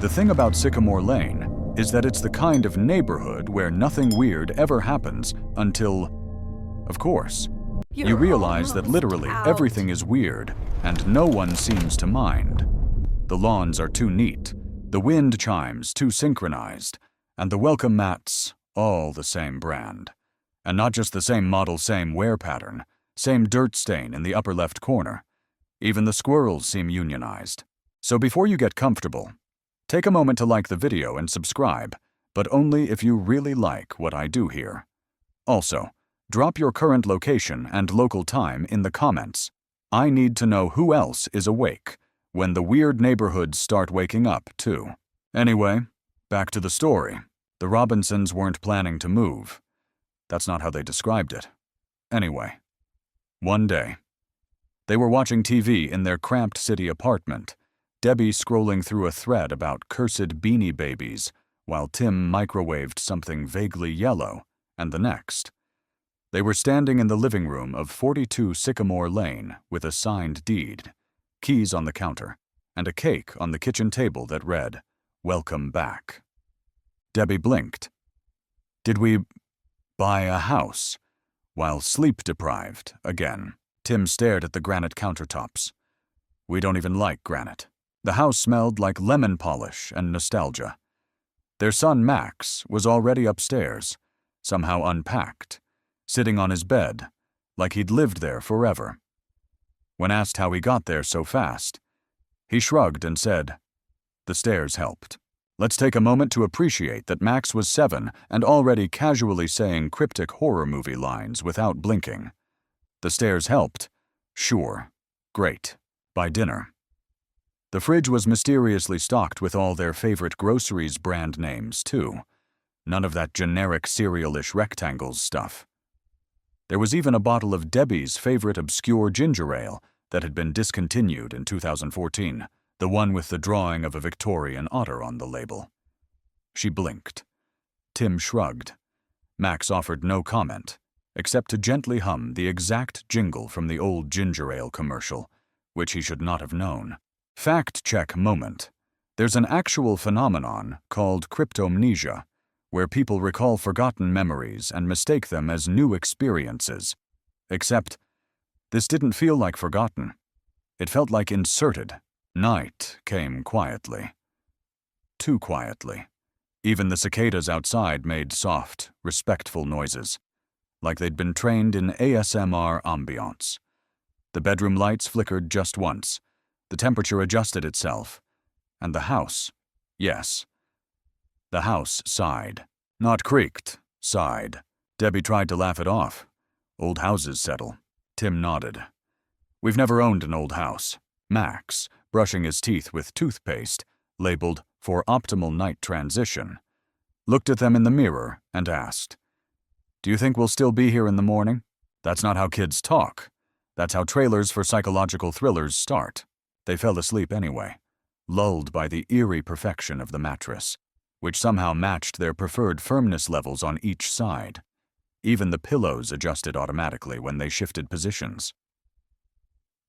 The thing about Sycamore Lane is that it's the kind of neighborhood where nothing weird ever happens until, of course, you realize that literally everything is weird and no one seems to mind. The lawns are too neat, the wind chimes too synchronized, and the welcome mats all the same brand. And not just the same model, same wear pattern, same dirt stain in the upper left corner. Even the squirrels seem unionized. So before you get comfortable, take a moment to like the video and subscribe, but only if you really like what I do here. Also, drop your current location and local time in the comments. I need to know who else is awake when the weird neighborhoods start waking up, too. Anyway, back to the story. The Robinsons weren't planning to move. That's not how they described it. Anyway, one day, they were watching TV in their cramped city apartment, Debbie scrolling through a thread about cursed beanie babies, while Tim microwaved something vaguely yellow, and the next. They were standing in the living room of 42 Sycamore Lane with a signed deed, keys on the counter, and a cake on the kitchen table that read, "Welcome back." Debbie blinked. "Did we buy a house?" While sleep-deprived again, Tim stared at the granite countertops. "We don't even like granite." The house smelled like lemon polish and nostalgia. Their son Max was already upstairs, somehow unpacked, sitting on his bed, like he'd lived there forever. When asked how he got there so fast, he shrugged and said, "The stairs helped." Let's take a moment to appreciate that Max was 7 and already casually saying cryptic horror movie lines without blinking. The stairs helped? Sure. Great. By dinner. The fridge was mysteriously stocked with all their favorite groceries brand names, too. None of that generic cereal-ish rectangles stuff. There was even a bottle of Debbie's favorite obscure ginger ale that had been discontinued in 2014. The one with the drawing of a Victorian otter on the label. She blinked. Tim shrugged. Max offered no comment, except to gently hum the exact jingle from the old ginger ale commercial, which he should not have known. Fact-check moment. There's an actual phenomenon called cryptomnesia, where people recall forgotten memories and mistake them as new experiences. Except, this didn't feel like forgotten. It felt like inserted. Night came quietly. Too quietly. Even the cicadas outside made soft, respectful noises, like they'd been trained in ASMR ambiance. The bedroom lights flickered just once, the temperature adjusted itself, and the house, yes, the house sighed. Not creaked, sighed. Debbie tried to laugh it off. Old houses settle. Tim nodded. We've never owned an old house. Max, brushing his teeth with toothpaste, labeled for optimal night transition, looked at them in the mirror and asked, "Do you think we'll still be here in the morning?" That's not how kids talk. That's how trailers for psychological thrillers start. They fell asleep anyway, lulled by the eerie perfection of the mattress, which somehow matched their preferred firmness levels on each side. Even the pillows adjusted automatically when they shifted positions.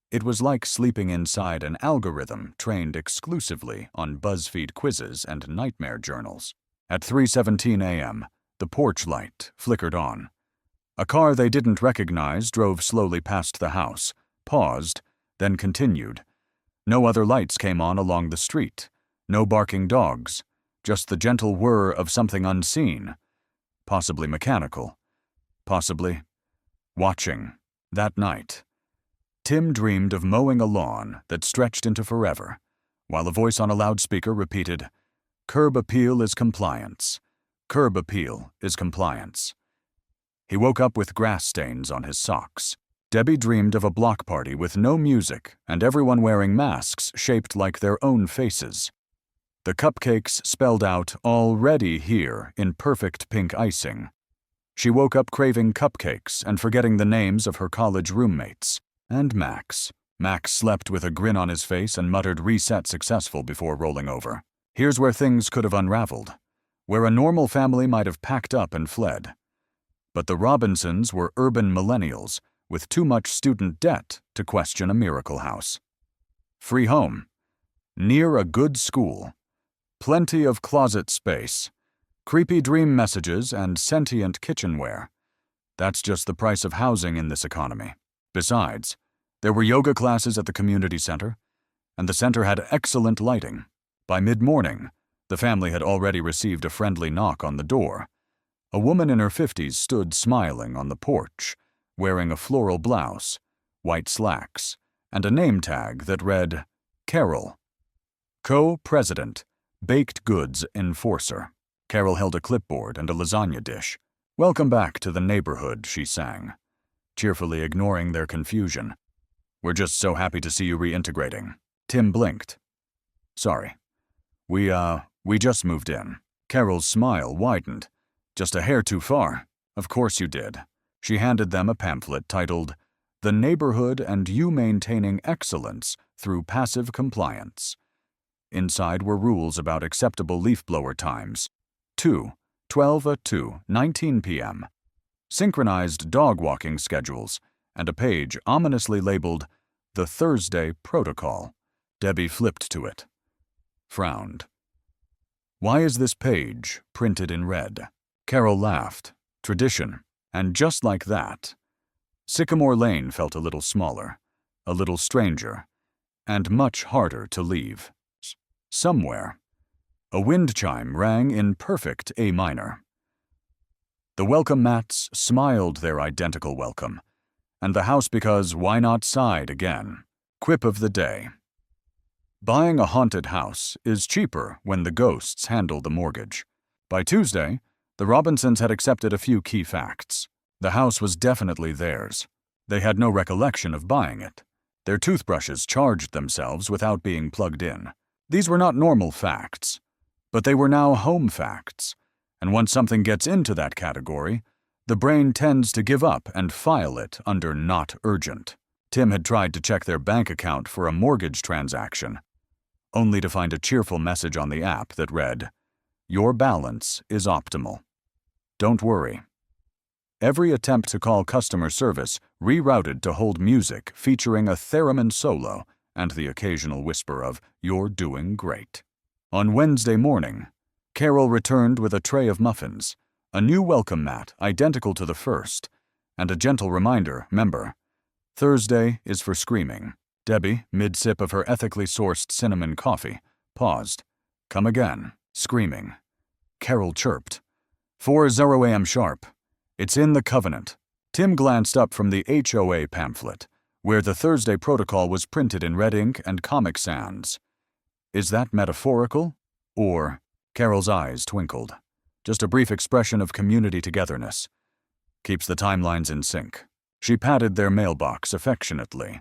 It was like sleeping inside an algorithm trained exclusively on BuzzFeed quizzes and nightmare journals. At 3:17 a.m., the porch light flickered on. A car they didn't recognize drove slowly past the house, paused, then continued. No other lights came on along the street. No barking dogs, just the gentle whir of something unseen. Possibly mechanical. Possibly watching. That night, Tim dreamed of mowing a lawn that stretched into forever, while a voice on a loudspeaker repeated, "Curb appeal is compliance. Curb appeal is compliance." He woke up with grass stains on his socks. Debbie dreamed of a block party with no music and everyone wearing masks shaped like their own faces. The cupcakes spelled out "already here" in perfect pink icing. She woke up craving cupcakes and forgetting the names of her college roommates. And Max. Max slept with a grin on his face and muttered "reset successful" before rolling over. Here's where things could have unraveled, where a normal family might have packed up and fled. But the Robinsons were urban millennials with too much student debt to question a miracle house. Free home. Near a good school. plenty of closet space, creepy dream messages, and sentient kitchenware. That's just the price of housing in this economy. Besides, there were yoga classes at the community center, and the center had excellent lighting. By mid-morning, the family had already received a friendly knock on the door. A woman in her 50s stood smiling on the porch, wearing a floral blouse, white slacks, and a name tag that read, Carol, Co-President, Baked Goods Enforcer. Carol held a clipboard and a lasagna dish. "Welcome back to the neighborhood," she sang, cheerfully ignoring their confusion. "We're just so happy to see you reintegrating." Tim blinked. "Sorry. We just moved in." Carol's smile widened. "Just a hair too far. Of course you did." She handed them a pamphlet titled, The Neighborhood and You Maintaining Excellence Through Passive Compliance. Inside were rules about acceptable leaf blower times. 2, 12 to 19 p.m. Synchronized dog walking schedules, and a page ominously labeled, The Thursday Protocol. Debbie flipped to it. Frowned. "Why is this page printed in red?" Carol laughed. Tradition. And just like that, Sycamore Lane felt a little smaller, a little stranger, and much harder to leave. Somewhere, a wind chime rang in perfect A minor. The welcome mats smiled their identical welcome, and the house because why not sighed again. Quip of the day. Buying a haunted house is cheaper when the ghosts handle the mortgage. By Tuesday, the Robinsons had accepted a few key facts. The house was definitely theirs. They had no recollection of buying it. Their toothbrushes charged themselves without being plugged in. These were not normal facts, but they were now home facts, and once something gets into that category, the brain tends to give up and file it under not urgent. Tim had tried to check their bank account for a mortgage transaction, only to find a cheerful message on the app that read, Your balance is optimal. Don't worry. Every attempt to call customer service rerouted to hold music featuring a theremin solo and the occasional whisper of, You're doing great. On Wednesday morning, Carol returned with a tray of muffins, a new welcome mat identical to the first, and a gentle reminder, member, Thursday is for screaming. Debbie, mid-sip of her ethically sourced cinnamon coffee, paused. Come again, screaming. Carol chirped. 4:00 a.m. sharp. It's in the covenant. Tim glanced up from the HOA pamphlet, where the Thursday protocol was printed in red ink and Comic Sans. Is that metaphorical? Or, Carol's eyes twinkled. Just a brief expression of community togetherness. Keeps the timelines in sync. She patted their mailbox affectionately,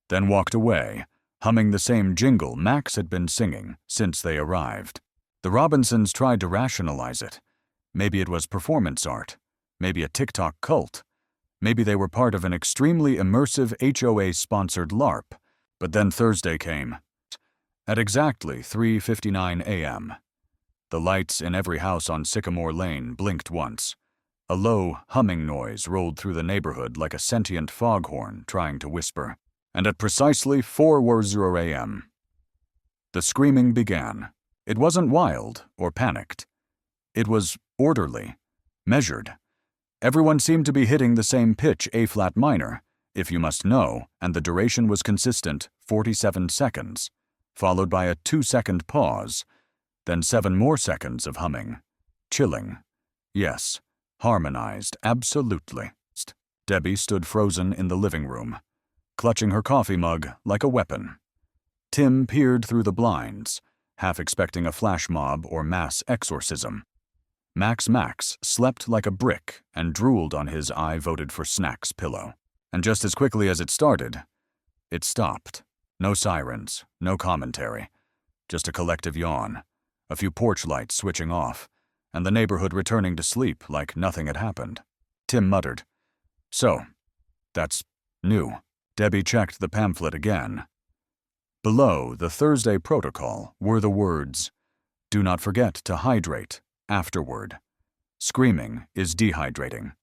then walked away, humming the same jingle Max had been singing since they arrived. The Robinsons tried to rationalize it. Maybe it was performance art. Maybe a TikTok cult. Maybe they were part of an extremely immersive HOA-sponsored LARP. But then Thursday came. At exactly 3:59 a.m., the lights in every house on Sycamore Lane blinked once. A low, humming noise rolled through the neighborhood like a sentient foghorn trying to whisper. And at precisely 4:00 a.m., the screaming began. It wasn't wild or panicked. It was orderly, measured. Everyone seemed to be hitting the same pitch A-flat minor, if you must know, and the duration was consistent, 47 seconds, followed by a 2-second pause, then 7 more seconds of humming. Chilling. Yes, harmonized, absolutely. Debbie stood frozen in the living room, clutching her coffee mug like a weapon. Tim peered through the blinds, half expecting a flash mob or mass exorcism. Max slept like a brick and drooled on his I voted for snacks pillow. And just as quickly as it started, it stopped. No sirens, no commentary, just a collective yawn, a few porch lights switching off, and the neighborhood returning to sleep like nothing had happened. Tim muttered, So, that's new. Debbie checked the pamphlet again. Below the Thursday protocol were the words, Do not forget to hydrate afterward. Screaming is dehydrating.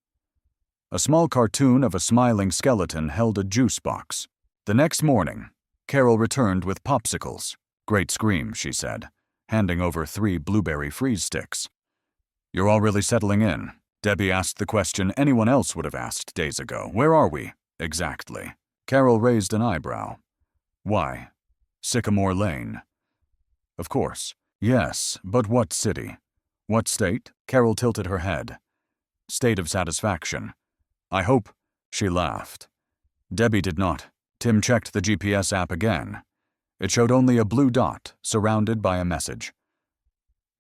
A small cartoon of a smiling skeleton held a juice box. The next morning, Carol returned with popsicles. Great scream, she said, handing over 3 blueberry freeze sticks. "You're all really settling in?" Debbie asked the question anyone else would have asked days ago. "Where are we?" "Exactly." Carol raised an eyebrow. "Why? Sycamore Lane." "Of course." "Yes, but what city?" "What state?" Carol tilted her head. "State of satisfaction." "I hope—" She laughed. Debbie did not. Tim checked the GPS app again. It showed only a blue dot, surrounded by a message.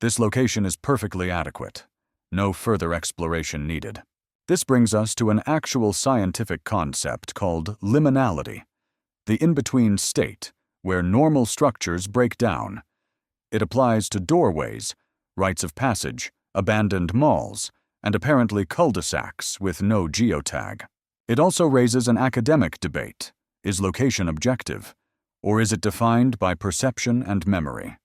"This location is perfectly adequate. No further exploration needed." This brings us to an actual scientific concept called liminality, the in-between state where normal structures break down. It applies to doorways, rites of passage, abandoned malls, and apparently cul-de-sacs with no geotag. It also raises an academic debate. Is location objective, or is it defined by perception and memory?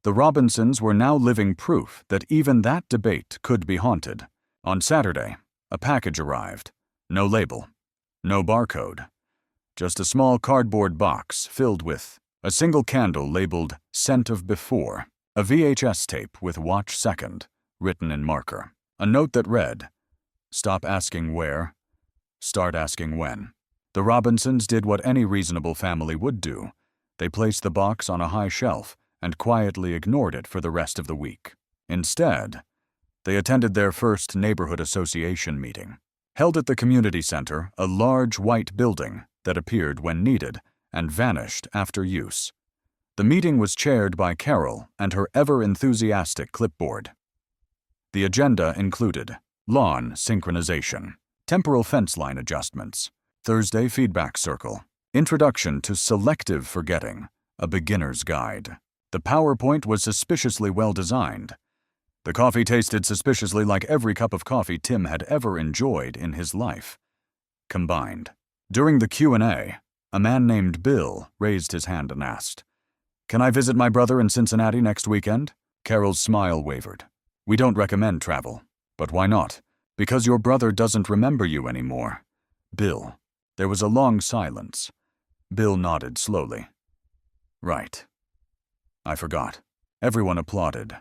The Robinsons were now living proof that even that debate could be haunted. On Saturday, a package arrived. No label, no barcode, just a small cardboard box filled with a single candle labeled "Scent of Before," a VHS tape with "Watch Second" written in marker, a note that read, "Stop asking where, start asking when." The Robinsons did what any reasonable family would do. They placed the box on a high shelf and quietly ignored it for the rest of the week. Instead, they attended their first neighborhood association meeting. Held at the community center, a large white building that appeared when needed and vanished after use. The meeting was chaired by Carol and her ever-enthusiastic clipboard. The agenda included lawn synchronization, temporal fence line adjustments, Thursday feedback circle, introduction to selective forgetting, a beginner's guide. The PowerPoint was suspiciously well designed. The coffee tasted suspiciously like every cup of coffee Tim had ever enjoyed in his life, combined. During the Q&A, a man named Bill raised his hand and asked, "Can I visit my brother in Cincinnati next weekend?" Carol's smile wavered. "We don't recommend travel." "But why not?" "Because your brother doesn't remember you anymore." "Bill." There was a long silence. Bill nodded slowly. "Right. I forgot." Everyone applauded.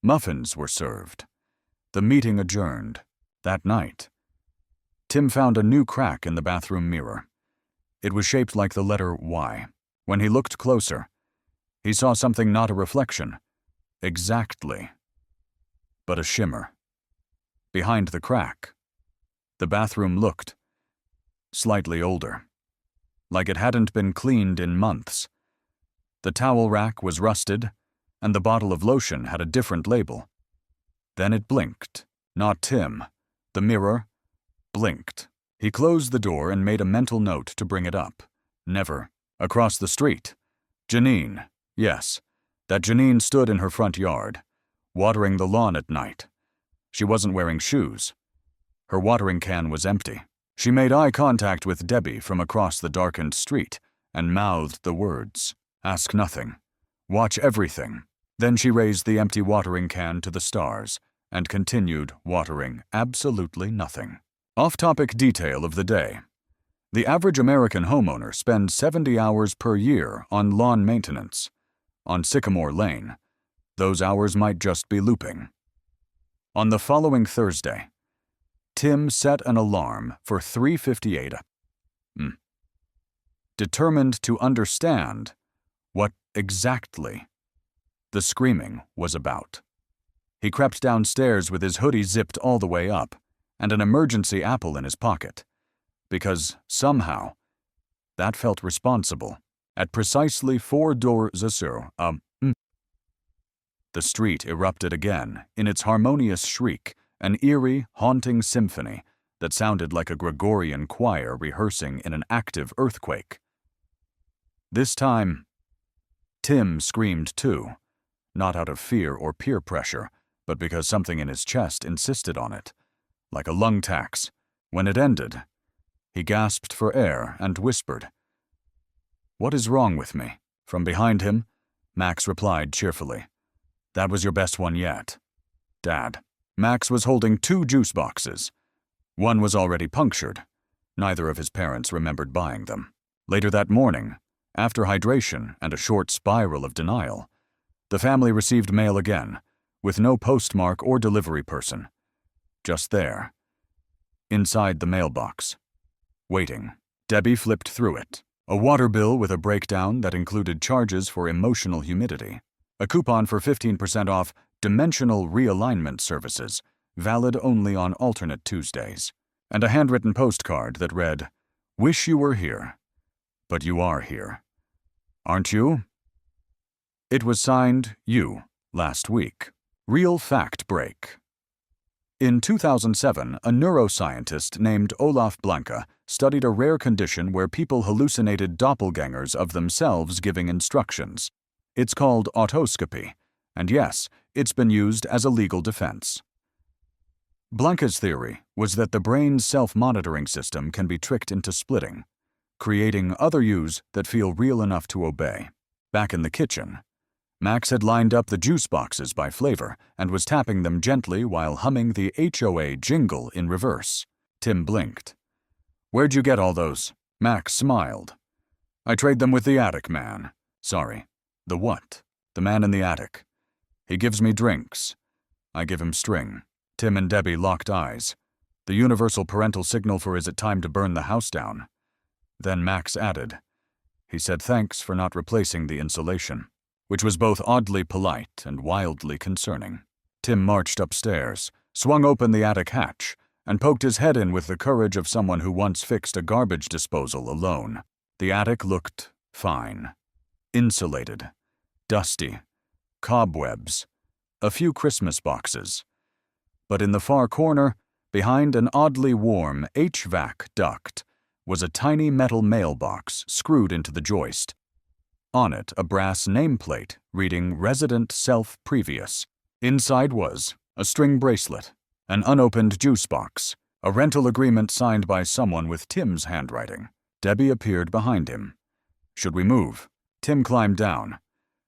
Muffins were served. The meeting adjourned. That night, Tim found a new crack in the bathroom mirror. It was shaped like the letter Y. When he looked closer, he saw something not a reflection, exactly, but a shimmer. Behind the crack, the bathroom looked slightly older, like it hadn't been cleaned in months. The towel rack was rusted, and the bottle of lotion had a different label. Then it blinked. Not Tim. The mirror blinked. He closed the door and made a mental note to bring it up. Never. Across the street. Janine. Yes, that Janine stood in her front yard, watering the lawn at night. She wasn't wearing shoes. Her watering can was empty. She made eye contact with Debbie from across the darkened street and mouthed the words, "Ask nothing. Watch everything." Then she raised the empty watering can to the stars and continued watering absolutely nothing. Off-topic detail of the day. The average American homeowner spends 70 hours per year on lawn maintenance. On Sycamore Lane, those hours might just be looping. On the following Thursday, Tim set an alarm for 3:58 a.m. Determined to understand what exactly the screaming was about. He crept downstairs with his hoodie zipped all the way up and an emergency apple in his pocket, because somehow that felt responsible. At precisely 4 doors the street erupted again in its harmonious shriek, an eerie, haunting symphony that sounded like a Gregorian choir rehearsing in an active earthquake. This time, Tim screamed too. Not out of fear or peer pressure, but because something in his chest insisted on it, like a lung tax. When it ended, he gasped for air and whispered, "What is wrong with me?" From behind him, Max replied cheerfully, "That was your best one yet." Dad. Max was holding 2 juice boxes. One was already punctured. Neither of his parents remembered buying them. Later that morning, after hydration and a short spiral of denial, The family received mail again, with no postmark or delivery person. Just there. Inside the mailbox. Waiting. Debbie flipped through it. A water bill with a breakdown that included charges for emotional humidity. A coupon for 15% off dimensional realignment services, valid only on alternate Tuesdays. And a handwritten postcard that read, "Wish you were here, but you are here. Aren't you?" It was signed, "You," last week. Real fact break. In 2007, a neuroscientist named Olaf Blanke studied a rare condition where people hallucinated doppelgangers of themselves giving instructions. It's called autoscopy, and yes, it's been used as a legal defense. Blanke's theory was that the brain's self-monitoring system can be tricked into splitting, creating other yous that feel real enough to obey. Back in the kitchen, Max had lined up the juice boxes by flavor and was tapping them gently while humming the HOA jingle in reverse. Tim blinked. "Where'd you get all those?" Max smiled. "I trade them with the attic man." "Sorry, the what?" "The man in the attic. He gives me drinks. I give him string." Tim and Debbie locked eyes. The universal parental signal for "is it time to burn the house down?" Then Max added, "He said thanks for not replacing the insulation," which was both oddly polite and wildly concerning. Tim marched upstairs, swung open the attic hatch, and poked his head in with the courage of someone who once fixed a garbage disposal alone. The attic looked fine. Insulated. Dusty. Cobwebs. A few Christmas boxes. But in the far corner, behind an oddly warm HVAC duct, was a tiny metal mailbox screwed into the joist. On it, a brass nameplate reading "Resident Self Previous." Inside was a string bracelet, an unopened juice box, a rental agreement signed by someone with Tim's handwriting. Debbie appeared behind him. "Should we move?" Tim climbed down.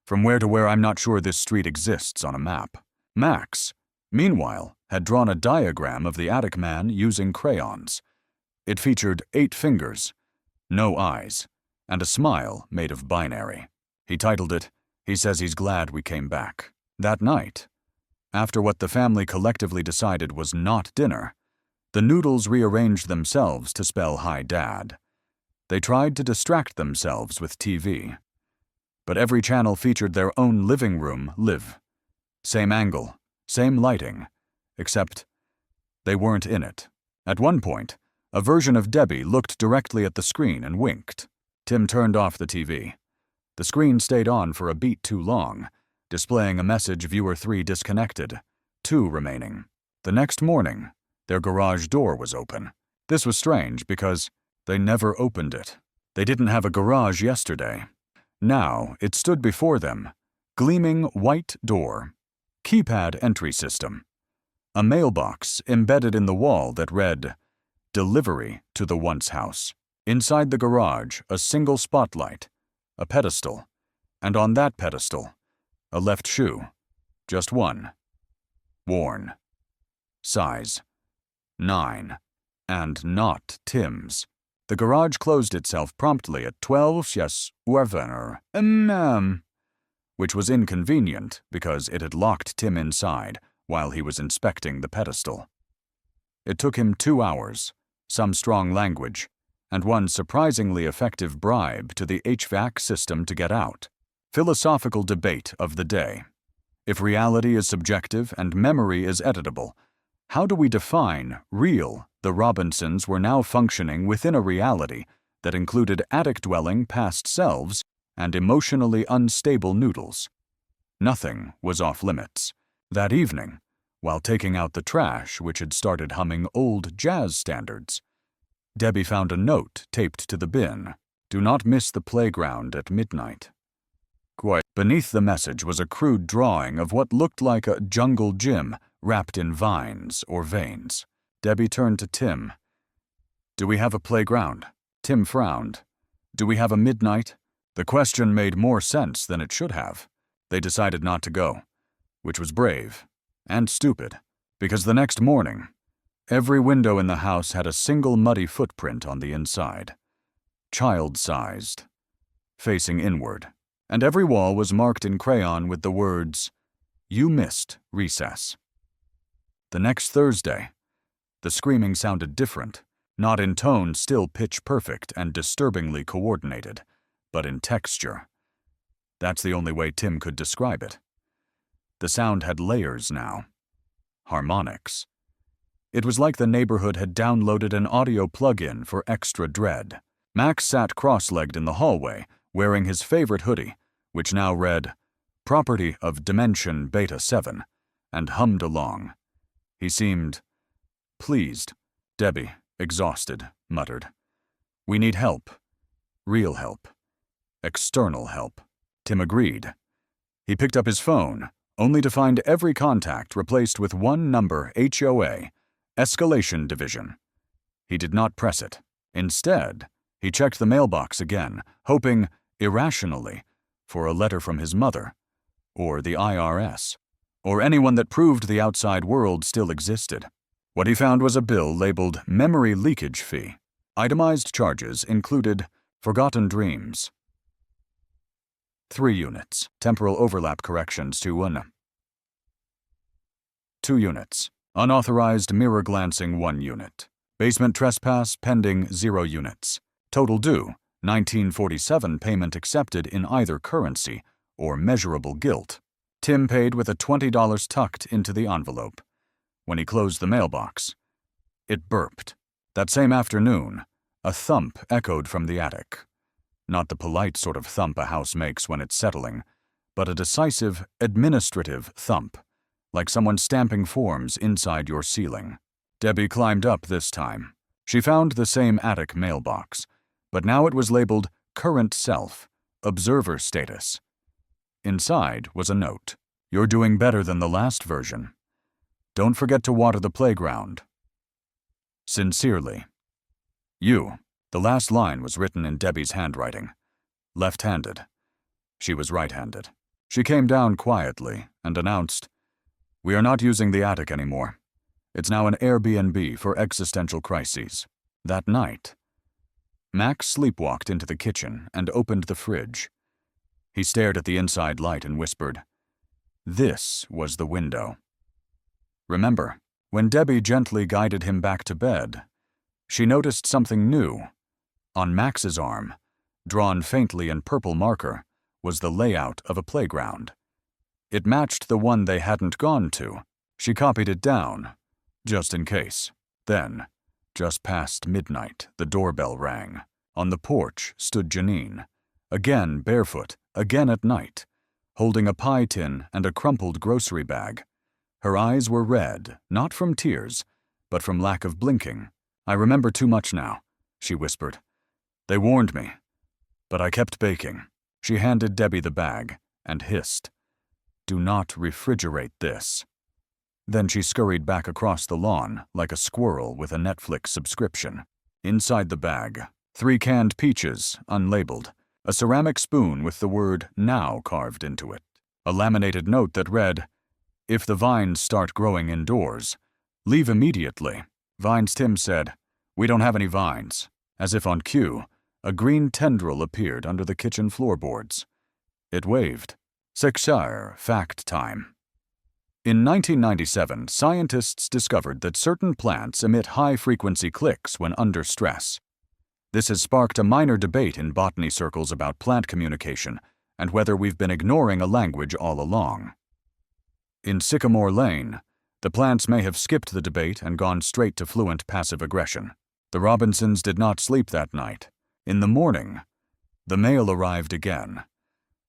"From where to where I'm not sure this street exists on a map." Max, meanwhile, had drawn a diagram of the attic man using crayons. It featured 8 fingers, no eyes, and a smile made of binary. He titled it, "He Says He's Glad We Came Back." That night, after what the family collectively decided was not dinner, the noodles rearranged themselves to spell "Hi, Dad." They tried to distract themselves with TV. But every channel featured their own living room live. Same angle, same lighting, except they weren't in it. At one point, a version of Debbie looked directly at the screen and winked. Tim turned off the TV. The screen stayed on for a beat too long, displaying a message viewer 3 disconnected, 2 remaining. The next morning, their garage door was open. This was strange because they never opened it. They didn't have a garage yesterday. Now it stood before them, gleaming white door, keypad entry system, a mailbox embedded in the wall that read, "Delivery to the once house." Inside the garage, a single spotlight, a pedestal, and on that pedestal, a left shoe, just one, worn. Size, 9, and not Tim's. The garage closed itself promptly at 12 yes, Wervener, which was inconvenient because it had locked Tim inside while he was inspecting the pedestal. It took him 2 hours, some strong language, and one surprisingly effective bribe to the HVAC system to get out. Philosophical debate of the day. If reality is subjective and memory is editable, how do we define real? The Robinsons were now functioning within a reality that included attic-dwelling past selves and emotionally unstable noodles. Nothing was off limits. That evening, while taking out the trash which had started humming old jazz standards, Debbie found a note taped to the bin. "Do not miss the playground at midnight." Quite beneath the message was a crude drawing of what looked like a jungle gym wrapped in vines or veins. Debbie turned to Tim. "Do we have a playground?" Tim frowned. "Do we have a midnight?" The question made more sense than it should have. They decided not to go, which was brave and stupid, because the next morning, every window in the house had a single muddy footprint on the inside. Child-sized, facing inward. and every wall was marked in crayon with the words, "You missed recess." The next Thursday, the screaming sounded different, not in tone, still pitch perfect and disturbingly coordinated, but in texture. That's the only way Tim could describe it. The sound had layers now. Harmonics. It was like the neighborhood had downloaded an audio plug-in for extra dread. Max sat cross-legged in the hallway, wearing his favorite hoodie, which now read, "Property of Dimension Beta 7, and hummed along. He seemed pleased. Debbie, exhausted, muttered, "We need help. Real help. External help." Tim agreed. He picked up his phone, only to find every contact replaced with one number HOA, Escalation Division. He did not press it. Instead, he checked the mailbox again, hoping, irrationally, for a letter from his mother, or the IRS, or anyone that proved the outside world still existed. What he found was a bill labeled Memory Leakage Fee. Itemized charges included Forgotten Dreams, 3 units, temporal overlap corrections to 1. 2 units, unauthorized mirror glancing 1 unit, basement trespass pending 0 units, total due, 1947 payment accepted in either currency or measurable guilt. Tim paid with a $20 tucked into the envelope. When he closed the mailbox, it burped. That same afternoon, a thump echoed from the attic. Not the polite sort of thump a house makes when it's settling, but a decisive, administrative thump, like someone stamping forms inside your ceiling. Debbie climbed up this time. She found the same attic mailbox, but now it was labeled Current Self, Observer Status. Inside was a note. "You're doing better than the last version. Don't forget to water the playground. Sincerely. You." The last line was written in Debbie's handwriting. Left-handed. She was right-handed. She came down quietly and announced, "We are not using the attic anymore. It's now an Airbnb for existential crises." That night, Max sleepwalked into the kitchen and opened the fridge. He stared at the inside light and whispered, "This was the window." Remember, when Debbie gently guided him back to bed, she noticed something new. On Max's arm, drawn faintly in purple marker, was the layout of a playground. It matched the one they hadn't gone to. She copied it down, just in case. Then, just past midnight, the doorbell rang. On the porch stood Janine, again barefoot, again at night, holding a pie tin and a crumpled grocery bag. Her eyes were red, not from tears, but from lack of blinking. "I remember too much now," she whispered. "They warned me, but I kept baking." She handed Debbie the bag and hissed, "Do not refrigerate this." Then she scurried back across the lawn like a squirrel with a Netflix subscription. Inside the bag, 3 canned peaches, unlabeled, a ceramic spoon with the word "now" carved into it, a laminated note that read, "If the vines start growing indoors, leave immediately." "Vines," Tim said. "We don't have any vines." As if on cue, a green tendril appeared under the kitchen floorboards. It waved. Sycamore fact time. In 1997, scientists discovered that certain plants emit high-frequency clicks when under stress. This has sparked a minor debate in botany circles about plant communication and whether we've been ignoring a language all along. In Sycamore Lane, the plants may have skipped the debate and gone straight to fluent passive aggression. The Robinsons did not sleep that night. In the morning, the mail arrived again.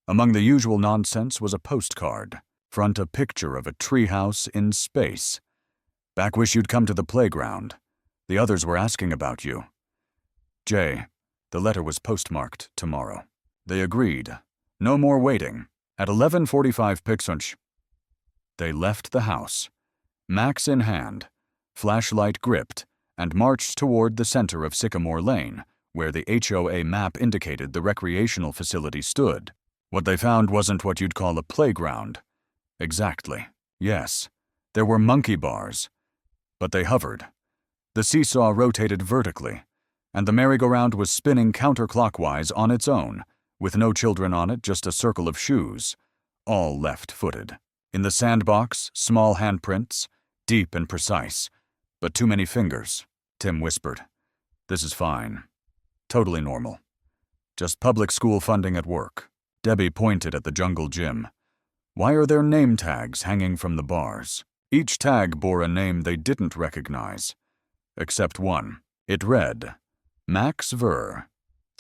Among the usual nonsense was a postcard, front a picture of a treehouse in space. "Back wish you'd come to the playground. The others were asking about you." Jay, the letter was postmarked tomorrow. They agreed. No more waiting. At 11:45 Pixunch, they left the house, Max in hand, flashlight gripped, and marched toward the center of Sycamore Lane, where the HOA map indicated the recreational facility stood. What they found wasn't what you'd call a playground. Exactly. Yes, there were monkey bars. But they hovered. The seesaw rotated vertically, and the merry-go-round was spinning counterclockwise on its own, with no children on it, just a circle of shoes, all left-footed. In the sandbox, small handprints, deep and precise, but too many fingers, Tim whispered. This is fine. Totally normal. Just public school funding at work. Debbie pointed at the jungle gym. Why are there name tags hanging from the bars? Each tag bore a name they didn't recognize. Except one. It read, Max Ver,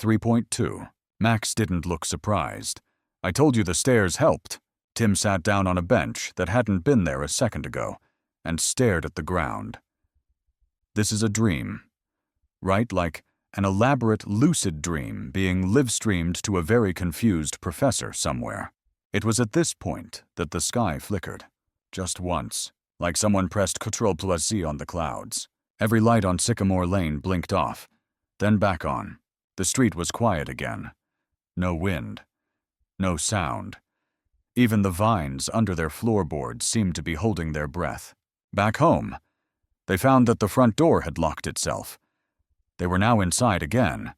3.2. Max didn't look surprised. I told you the stairs helped. Tim sat down on a bench that hadn't been there a second ago and stared at the ground. This is a dream. Right, like an elaborate lucid dream being live-streamed to a very confused professor somewhere. It was at this point that the sky flickered. Just once, like someone pressed Ctrl+Z on the clouds. Every light on Sycamore Lane blinked off, then back on. The street was quiet again. No wind. No sound. Even the vines under their floorboards seemed to be holding their breath. Back home, they found that the front door had locked itself. They were now inside again,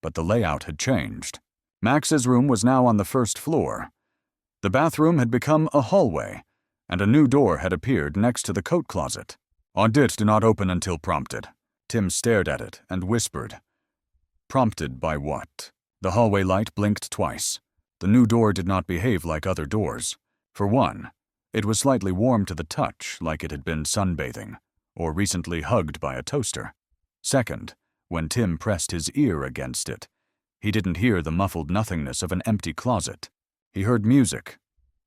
but the layout had changed. Max's room was now on the first floor. The bathroom had become a hallway, and a new door had appeared next to the coat closet. Audit do not open until prompted. Tim stared at it and whispered. Prompted by what? The hallway light blinked twice. The new door did not behave like other doors. For one, it was slightly warm to the touch, like it had been sunbathing, or recently hugged by a toaster. Second, when Tim pressed his ear against it, he didn't hear the muffled nothingness of an empty closet. He heard music,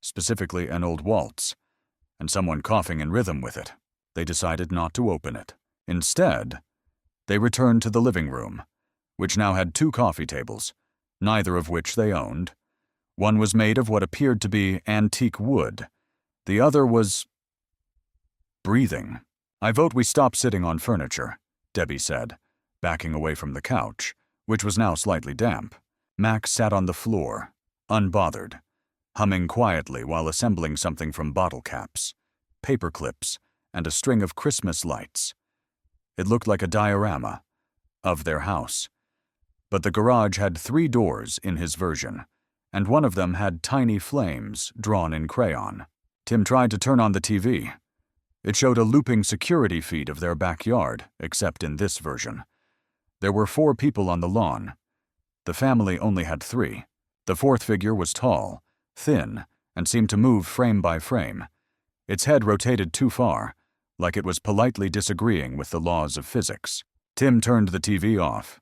specifically an old waltz, and someone coughing in rhythm with it. They decided not to open it. Instead, they returned to the living room, which now had 2 coffee tables, neither of which they owned. One was made of what appeared to be antique wood. The other was breathing. I vote we stop sitting on furniture, Debbie said, backing away from the couch, which was now slightly damp. Max sat on the floor, unbothered, humming quietly while assembling something from bottle caps, paper clips, and a string of Christmas lights. It looked like a diorama of their house. But the garage had 3 doors in his version, and one of them had tiny flames drawn in crayon. Tim tried to turn on the TV. It showed a looping security feed of their backyard, except in this version. There were 4 people on the lawn. The family only had 3. The 4th figure was tall, thin, and seemed to move frame by frame. Its head rotated too far, like it was politely disagreeing with the laws of physics. Tim turned the TV off.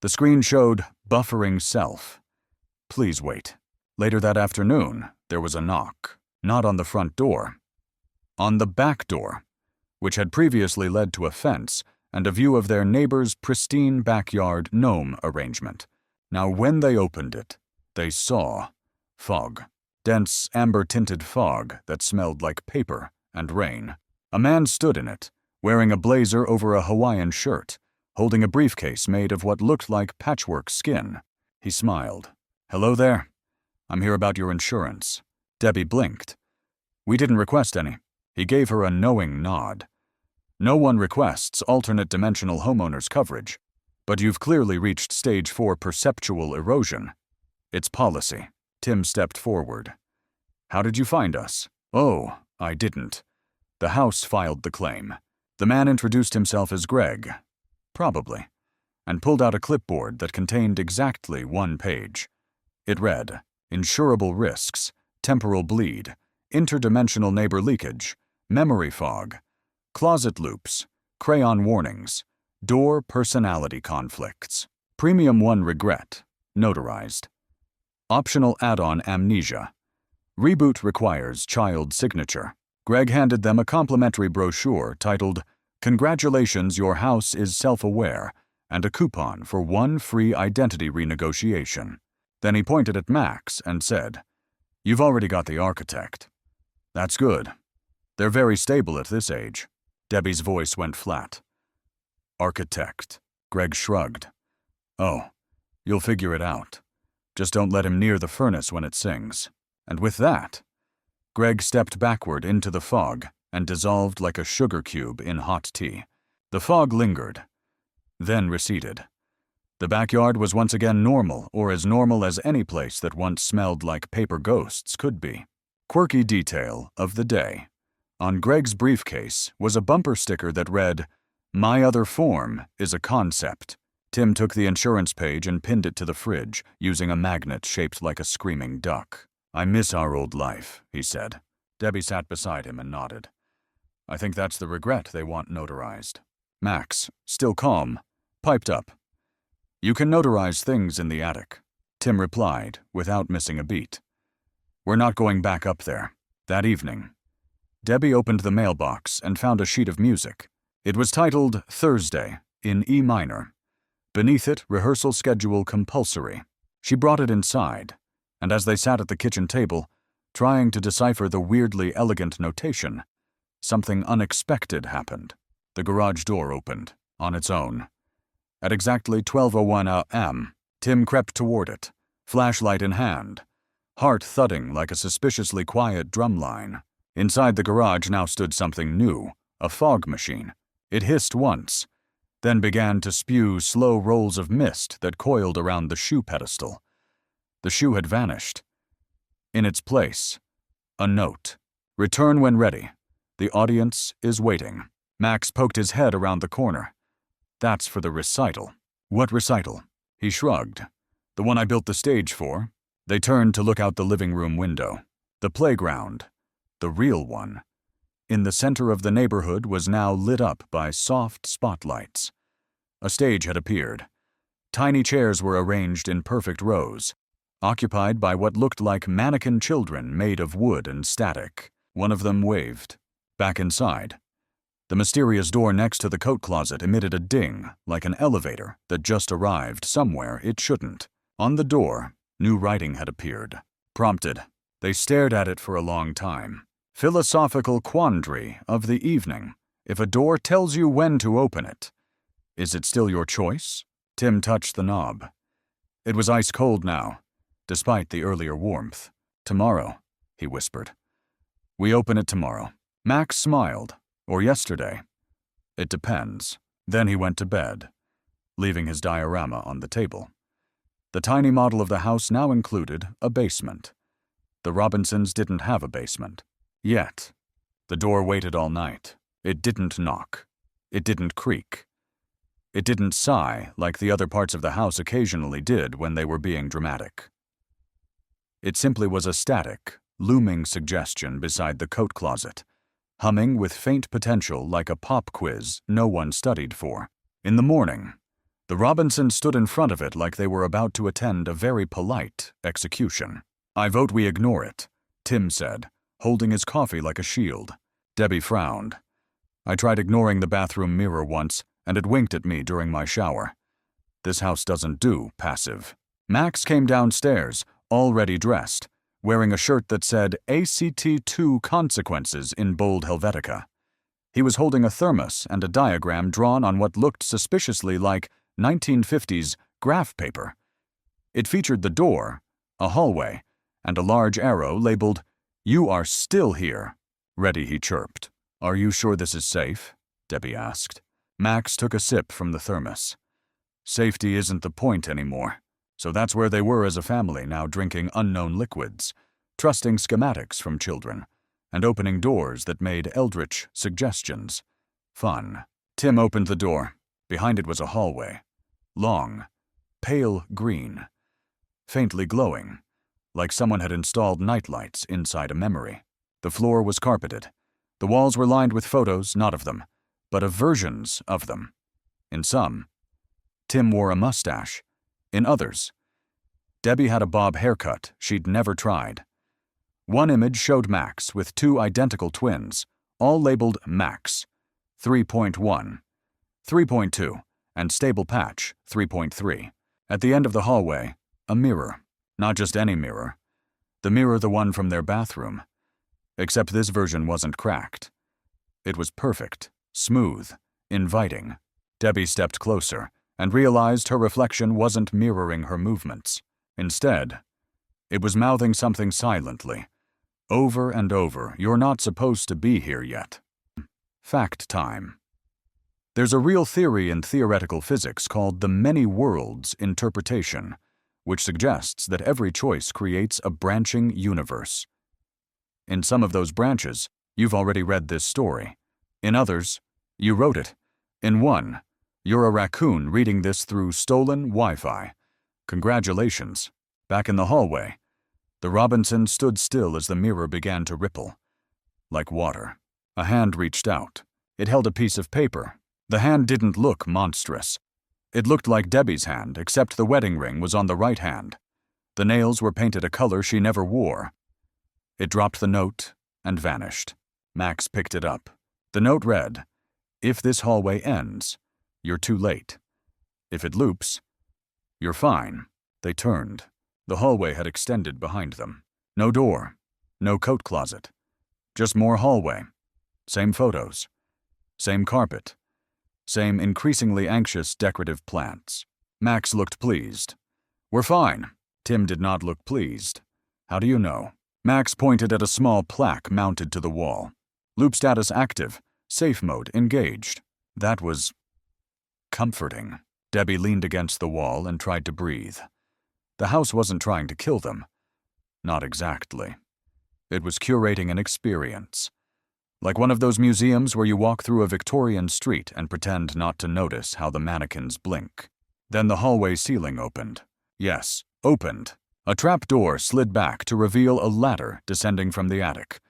The screen showed buffering self. Please wait. Later that afternoon, there was a knock. Not on the front door. On the back door, which had previously led to a fence and a view of their neighbor's pristine backyard gnome arrangement. Now when they opened it, they saw fog. Dense, amber-tinted fog that smelled like paper and rain. A man stood in it, wearing a blazer over a Hawaiian shirt, holding a briefcase made of what looked like patchwork skin. He smiled. Hello there. I'm here about your insurance. Debbie blinked. We didn't request any. He gave her a knowing nod. No one requests alternate dimensional homeowners coverage, but you've clearly reached stage 4 perceptual erosion. It's policy. Tim stepped forward. How did you find us? Oh, I didn't. The house filed the claim. The man introduced himself as Greg, probably, and pulled out a clipboard that contained exactly 1 page. It read, Insurable risks, temporal bleed, interdimensional neighbor leakage, memory fog, closet loops, crayon warnings, door personality conflicts, premium 1 regret, notarized, optional add-on amnesia, reboot requires child signature. Greg handed them a complimentary brochure titled, Congratulations, your house is self-aware, and a coupon for 1 free identity renegotiation. Then he pointed at Max and said, You've already got the architect. That's good. They're very stable at this age. Debbie's voice went flat. Architect. Greg shrugged. Oh, you'll figure it out. Just don't let him near the furnace when it sings. And with that, Greg stepped backward into the fog and dissolved like a sugar cube in hot tea. The fog lingered, then receded. The backyard was once again normal, or as normal as any place that once smelled like paper ghosts could be. Quirky detail of the day. On Greg's briefcase was a bumper sticker that read, "My other form is a concept." Tim took the insurance page and pinned it to the fridge, using a magnet shaped like a screaming duck. "I miss our old life," he said. Debbie sat beside him and nodded. "I think that's the regret they want notarized." Max, still calm, piped up. "You can notarize things in the attic," Tim replied, without missing a beat. "We're not going back up there." That evening, Debbie opened the mailbox and found a sheet of music. It was titled Thursday, in E minor. Beneath it, rehearsal schedule compulsory. She brought it inside, and as they sat at the kitchen table, trying to decipher the weirdly elegant notation, something unexpected happened. The garage door opened, on its own. At exactly 12:01 a.m., Tim crept toward it, flashlight in hand, heart thudding like a suspiciously quiet drumline. Inside the garage now stood something new, a fog machine. It hissed once, then began to spew slow rolls of mist that coiled around the shoe pedestal. The shoe had vanished. In its place, a note. "Return when ready. The audience is waiting." Max poked his head around the corner. "That's for the recital." "What recital?" He shrugged. "The one I built the stage for." They turned to look out the living room window. The playground, the real one, in the center of the neighborhood was now lit up by soft spotlights. A stage had appeared. Tiny chairs were arranged in perfect rows, occupied by what looked like mannequin children made of wood and static. One of them waved. Back inside, the mysterious door next to the coat closet emitted a ding, like an elevator that just arrived somewhere it shouldn't. On the door, new writing had appeared. Prompted, they stared at it for a long time. "Philosophical quandary of the evening. If a door tells you when to open it, is it still your choice?" Tim touched the knob. It was ice cold now, despite the earlier warmth. "Tomorrow," he whispered. "We open it tomorrow." Max smiled. "Or yesterday. It depends." Then he went to bed, leaving his diorama on the table. The tiny model of the house now included a basement. The Robinsons didn't have a basement. Yet. The door waited all night. It didn't knock. It didn't creak. It didn't sigh like the other parts of the house occasionally did when they were being dramatic. It simply was a static, looming suggestion beside the coat closet, humming with faint potential like a pop quiz no one studied for. In the morning, the Robinsons stood in front of it like they were about to attend a very polite execution. "I vote we ignore it," Tim said, holding his coffee like a shield. Debbie frowned. "I tried ignoring the bathroom mirror once, and it winked at me during my shower. This house doesn't do passive." Max came downstairs, already dressed, wearing a shirt that said ACT2 Consequences in bold Helvetica. He was holding a thermos and a diagram drawn on what looked suspiciously like 1950s graph paper. It featured the door, a hallway, and a large arrow labeled, "You are still here." "Ready," he chirped. "Are you sure this is safe?" Debbie asked. Max took a sip from the thermos. Safety isn't the point anymore. So that's where they were as a family, now drinking unknown liquids, trusting schematics from children, and opening doors that made eldritch suggestions. Fun. Tim opened the door. Behind it was a hallway. Long, pale green, faintly glowing, like someone had installed nightlights inside a memory. The floor was carpeted. The walls were lined with photos, not of them, but of versions of them. In some, Tim wore a mustache. In others, Debbie had a bob haircut she'd never tried. One image showed Max with two identical twins, all labeled Max, 3.1, 3.2, and Stable Patch, 3.3. At the end of the hallway, a mirror. Not just any mirror. The mirror the one from their bathroom. Except this version wasn't cracked. It was perfect, smooth, inviting. Debbie stepped closer and realized her reflection wasn't mirroring her movements. Instead, it was mouthing something silently. Over and over, "You're not supposed to be here yet." Fact time. There's a real theory in theoretical physics called the many worlds interpretation, which suggests that every choice creates a branching universe. In some of those branches, you've already read this story. In others, you wrote it. In one, you're a raccoon reading this through stolen Wi-Fi. Congratulations. Back in the hallway, the Robinson stood still as the mirror began to ripple. Like water. A hand reached out. It held a piece of paper. The hand didn't look monstrous. It looked like Debbie's hand, except the wedding ring was on the right hand. The nails were painted a color she never wore. It dropped the note and vanished. Max picked it up. The note read, "If this hallway ends, you're too late. If it loops, you're fine." They turned. The hallway had extended behind them. No door. No coat closet. Just more hallway. Same photos. Same carpet. Same increasingly anxious decorative plants. Max looked pleased. "We're fine." Tim did not look pleased. "How do you know?" Max pointed at a small plaque mounted to the wall. "Loop status active. Safe mode engaged." That was comforting. Debbie leaned against the wall and tried to breathe. The house wasn't trying to kill them. Not exactly. It was curating an experience. Like one of those museums where you walk through a Victorian street and pretend not to notice how the mannequins blink. Then the hallway ceiling opened. Yes, opened. A trap door slid back to reveal a ladder descending from the attic,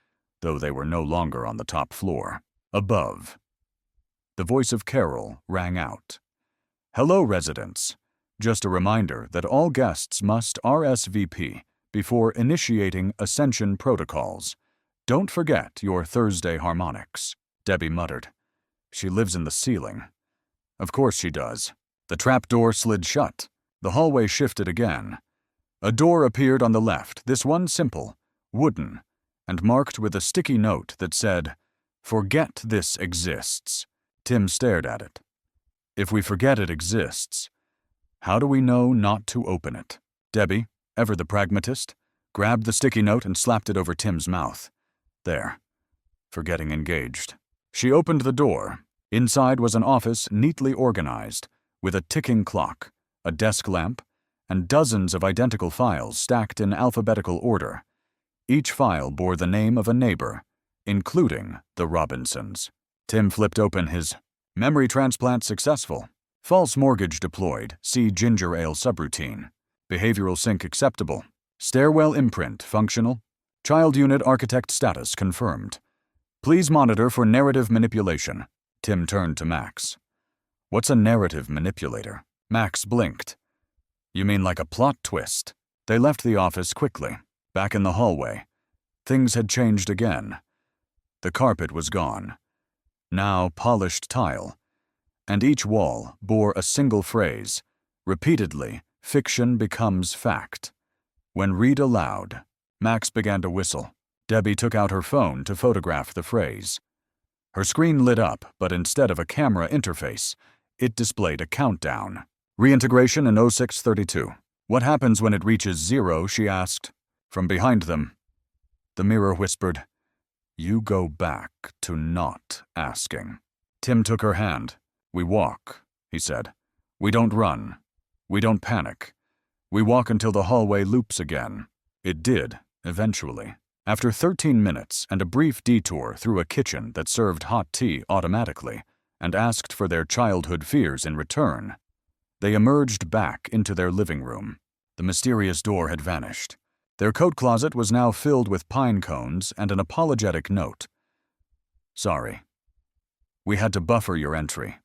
though they were no longer on the top floor. Above. The voice of Carol rang out. "Hello, residents. Just a reminder that all guests must RSVP before initiating ascension protocols. Don't forget your Thursday harmonics," Debbie muttered. "She lives in the ceiling." Of course she does. The trap door slid shut. The hallway shifted again. A door appeared on the left, this one simple, wooden, and marked with a sticky note that said, "Forget this exists." Tim stared at it. If we forget it exists, how do we know not to open it? Debbie, ever the pragmatist, grabbed the sticky note and slapped it over Tim's mouth. There. Forgetting engaged. She opened the door. Inside was an office neatly organized, with a ticking clock, a desk lamp, and dozens of identical files stacked in alphabetical order. Each file bore the name of a neighbor, including the Robinsons. Tim flipped open his memory transplant successful. False mortgage deployed. See ginger ale subroutine. Behavioral sync acceptable. Stairwell imprint functional. Child unit architect status confirmed. Please monitor for narrative manipulation. Tim turned to Max. What's a narrative manipulator? Max blinked. You mean like a plot twist? They left the office quickly. Back in the hallway. Things had changed again. The carpet was gone. Now polished tile. And each wall bore a single phrase. Repeatedly, fiction becomes fact. When read aloud, Max began to whistle. Debbie took out her phone to photograph the phrase. Her screen lit up, but instead of a camera interface, it displayed a countdown. Reintegration in 0632. What happens when it reaches 0, she asked. From behind them, the mirror whispered, You go back to not asking. Tim took her hand. We walk, he said. We don't run. We don't panic. We walk until the hallway loops again. It did, eventually. After 13 minutes and a brief detour through a kitchen that served hot tea automatically and asked for their childhood fears in return, they emerged back into their living room. The mysterious door had vanished. Their coat closet was now filled with pine cones and an apologetic note. Sorry. We had to buffer your entry.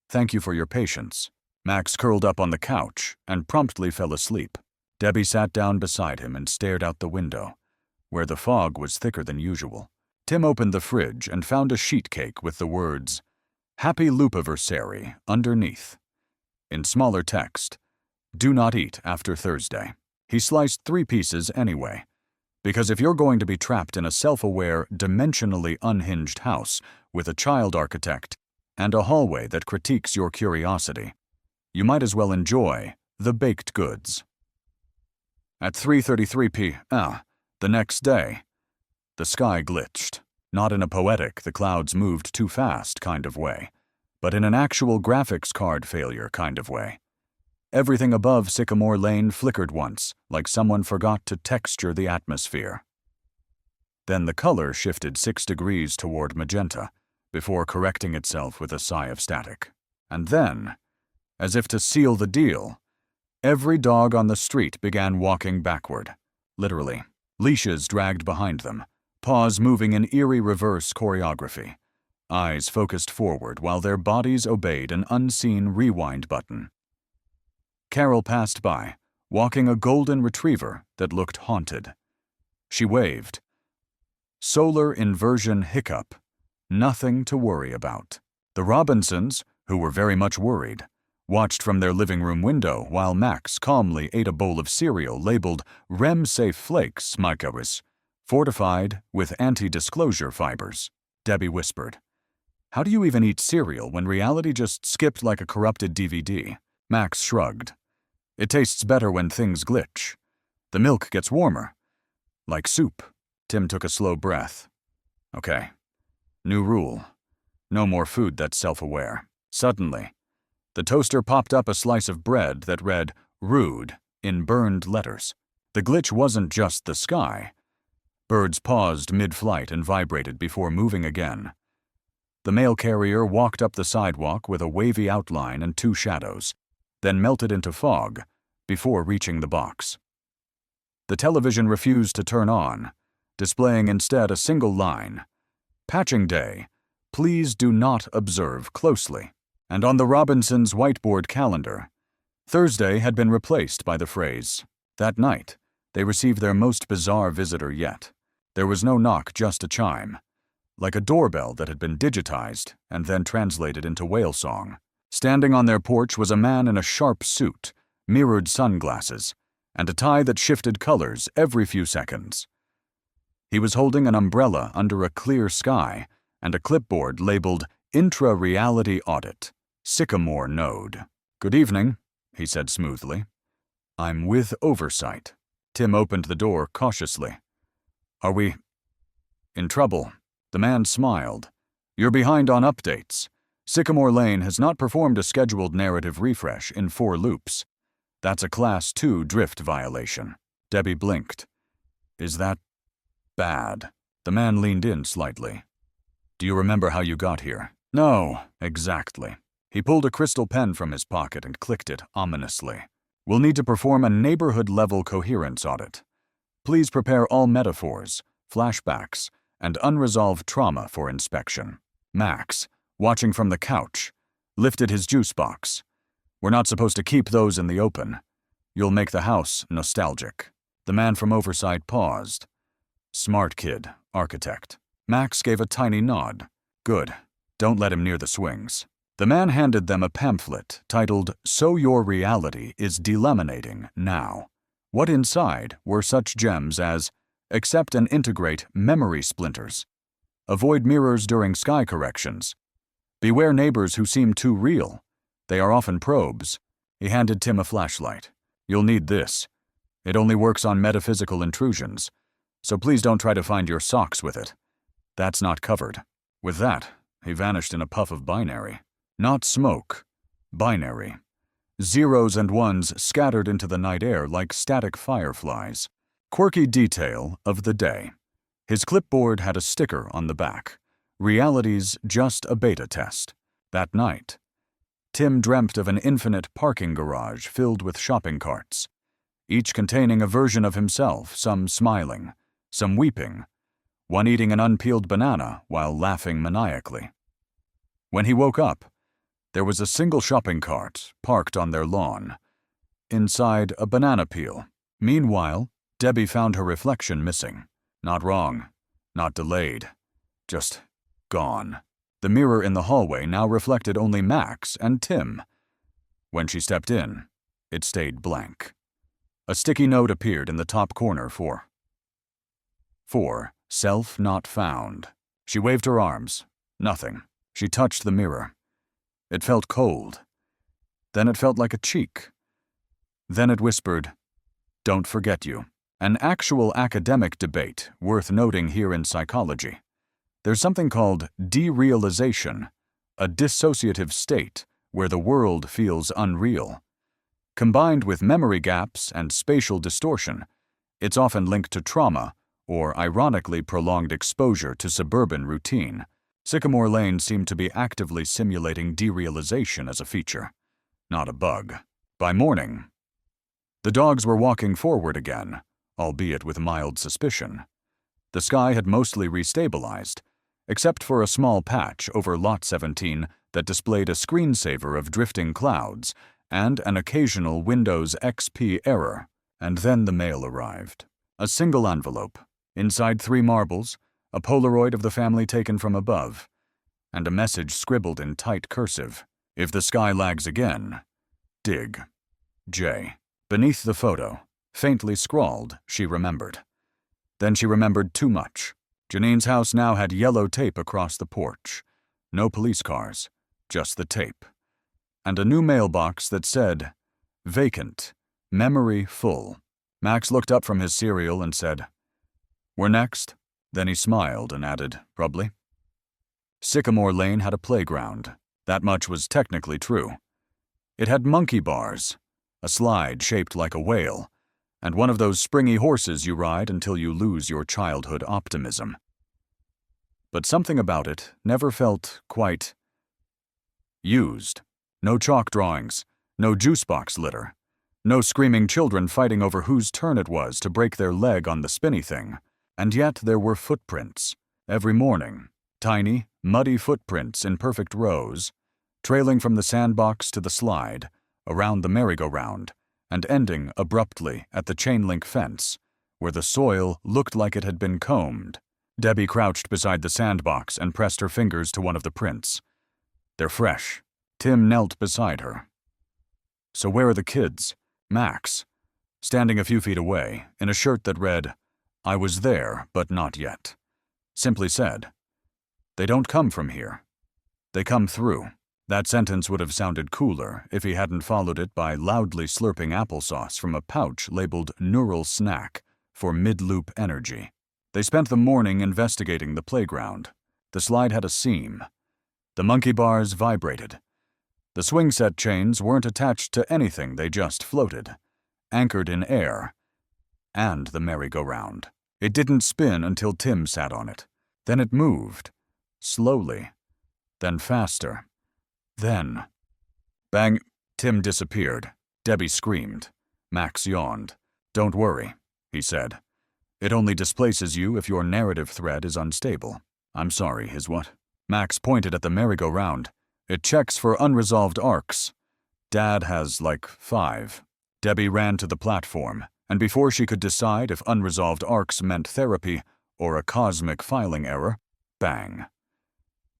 Thank you for your patience. Max curled up on the couch and promptly fell asleep. Debbie sat down beside him and stared out the window, where the fog was thicker than usual. Tim opened the fridge and found a sheet cake with the words, Happy Loopiversary, underneath. In smaller text, Do not eat after Thursday. He sliced 3 pieces anyway, because if you're going to be trapped in a self-aware, dimensionally unhinged house with a child architect and a hallway that critiques your curiosity, you might as well enjoy the baked goods. At 3:33 p.m., the next day, the sky glitched, not in a poetic, the clouds moved too fast kind of way, but in an actual graphics card failure kind of way. Everything above Sycamore Lane flickered once, like someone forgot to texture the atmosphere. Then the color shifted 6 degrees toward magenta, before correcting itself with a sigh of static. And then, as if to seal the deal, every dog on the street began walking backward, literally, leashes dragged behind them, paws moving in eerie reverse choreography, eyes focused forward while their bodies obeyed an unseen rewind button. Carol passed by, walking a golden retriever that looked haunted. She waved. Solar inversion hiccup. Nothing to worry about. The Robinsons, who were very much worried, watched from their living room window while Max calmly ate a bowl of cereal labeled REM-safe flakes, Micahris, fortified with anti-disclosure fibers. Debbie whispered. How do you even eat cereal when reality just skipped like a corrupted DVD? Max shrugged. It tastes better when things glitch. The milk gets warmer. Like soup. Tim took a slow breath. Okay. New rule. No more food that's self-aware. Suddenly, the toaster popped up a slice of bread that read, rude, in burned letters. The glitch wasn't just the sky. Birds paused mid-flight and vibrated before moving again. The mail carrier walked up the sidewalk with a wavy outline and 2 shadows, then melted into fog before reaching the box. The television refused to turn on, displaying instead a single line, Patching Day, please do not observe closely. And on the Robinsons' whiteboard calendar, Thursday had been replaced by the phrase, that night, they received their most bizarre visitor yet. There was no knock, just a chime, like a doorbell that had been digitized and then translated into whale song. Standing on their porch was a man in a sharp suit, mirrored sunglasses, and a tie that shifted colors every few seconds. He was holding an umbrella under a clear sky and a clipboard labeled Intra-Reality Audit, Sycamore Node. Good evening, he said smoothly. I'm with Oversight. Tim opened the door cautiously. Are we in trouble? The man smiled. You're behind on updates. Sycamore Lane has not performed a scheduled narrative refresh in 4 loops. That's a Class 2 drift violation. Debbie blinked. Is that bad? The man leaned in slightly. Do you remember how you got here? No, exactly. He pulled a crystal pen from his pocket and clicked it ominously. We'll need to perform a neighborhood-level coherence audit. Please prepare all metaphors, flashbacks, and unresolved trauma for inspection. Max, watching from the couch, lifted his juice box. We're not supposed to keep those in the open. You'll make the house nostalgic. The man from Oversight paused. Smart kid, architect. Max gave a tiny nod. Good. Don't let him near the swings. The man handed them a pamphlet titled So Your Reality is Delaminating Now. What inside were such gems as accept and integrate memory splinters, avoid mirrors during sky corrections, beware neighbors who seem too real. They are often probes. He handed Tim a flashlight. You'll need this. It only works on metaphysical intrusions, so please don't try to find your socks with it. That's not covered. With that, he vanished in a puff of binary. Not smoke. Binary. Zeros and ones scattered into the night air like static fireflies. Quirky detail of the day. His clipboard had a sticker on the back. Reality's just a beta test. That night, Tim dreamt of an infinite parking garage filled with shopping carts, each containing a version of himself, some smiling, some weeping, one eating an unpeeled banana while laughing maniacally. When he woke up, there was a single shopping cart parked on their lawn, inside a banana peel. Meanwhile, Debbie found her reflection missing. Not wrong, not delayed, just gone. The mirror in the hallway now reflected only Max and Tim. When she stepped in, it stayed blank. A sticky note appeared in the top corner for self not found. She waved her arms. Nothing. She touched the mirror. It felt cold. Then it felt like a cheek. Then it whispered, "Don't forget you." An actual academic debate worth noting here in psychology. There's something called derealization, a dissociative state where the world feels unreal. Combined with memory gaps and spatial distortion, it's often linked to trauma or ironically prolonged exposure to suburban routine. Sycamore Lane seemed to be actively simulating derealization as a feature, not a bug. By morning, the dogs were walking forward again, albeit with mild suspicion. The sky had mostly restabilized, except for a small patch over Lot 17 that displayed a screensaver of drifting clouds and an occasional Windows XP error. And then the mail arrived. A single envelope, inside 3 marbles, a Polaroid of the family taken from above, and a message scribbled in tight cursive. If the sky lags again, dig. J. Beneath the photo, faintly scrawled, she remembered. Then she remembered too much. Janine's house now had yellow tape across the porch. No police cars, just the tape. And a new mailbox that said, vacant, memory full. Max looked up from his cereal and said, "We're next?" Then he smiled and added, "Probably." Sycamore Lane had a playground. That much was technically true. It had monkey bars, a slide shaped like a whale, and one of those springy horses you ride until you lose your childhood optimism. But something about it never felt quite used. No chalk drawings, no juice box litter, no screaming children fighting over whose turn it was to break their leg on the spinny thing. And yet there were footprints, every morning, tiny, muddy footprints in perfect rows, trailing from the sandbox to the slide, around the merry-go-round, and ending abruptly at the chain-link fence, where the soil looked like it had been combed. Debbie crouched beside the sandbox and pressed her fingers to one of the prints. "They're fresh." Tim knelt beside her. "So where are the kids?" Max, standing a few feet away, in a shirt that read, "I was there, but not yet," simply said, "They don't come from here. They come through." That sentence would have sounded cooler if he hadn't followed it by loudly slurping applesauce from a pouch labeled Neural Snack for mid-loop energy. They spent the morning investigating the playground. The slide had a seam. The monkey bars vibrated. The swing set chains weren't attached to anything, they just floated, anchored in air. And the merry-go-round. It didn't spin until Tim sat on it. Then it moved. Slowly. Then faster. Then, bang, Tim disappeared. Debbie screamed. Max yawned. "Don't worry," he said. "It only displaces you if your narrative thread is unstable." "I'm sorry, is what?" Max pointed at the merry-go-round. "It checks for unresolved arcs. Dad has, like, 5. Debbie ran to the platform, and before she could decide if unresolved arcs meant therapy or a cosmic filing error, bang.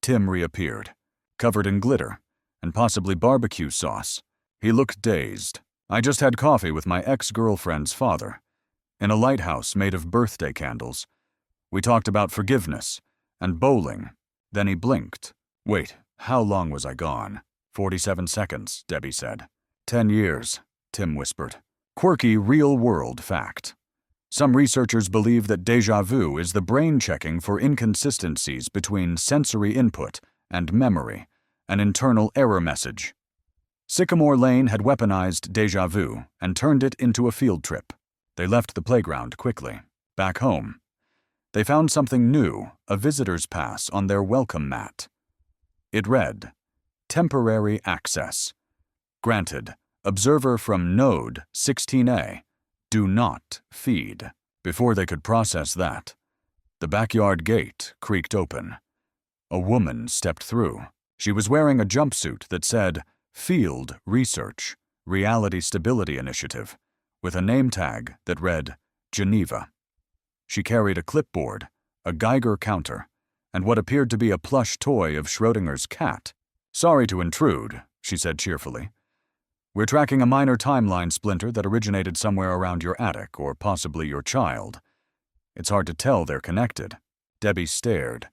Tim reappeared, covered in glitter, and possibly barbecue sauce. He looked dazed. "I just had coffee with my ex-girlfriend's father, in a lighthouse made of birthday candles. We talked about forgiveness and bowling." Then he blinked. "Wait, how long was I gone?" 47 seconds, Debbie said. 10 years, Tim whispered. Quirky real-world fact. Some researchers believe that déjà vu is the brain checking for inconsistencies between sensory input and memory, an internal error message. Sycamore Lane had weaponized déjà vu and turned it into a field trip. They left the playground quickly. Back home, they found something new, a visitor's pass on their welcome mat. It read, "Temporary access. Granted, observer from Node 16A. Do not feed." Before they could process that, the backyard gate creaked open. A woman stepped through. She was wearing a jumpsuit that said, "Field Research, Reality Stability Initiative," with a name tag that read, "Geneva." She carried a clipboard, a Geiger counter, and what appeared to be a plush toy of Schrodinger's cat. "Sorry to intrude," she said cheerfully. "We're tracking a minor timeline splinter that originated somewhere around your attic, or possibly your child. It's hard to tell they're connected." Debbie stared.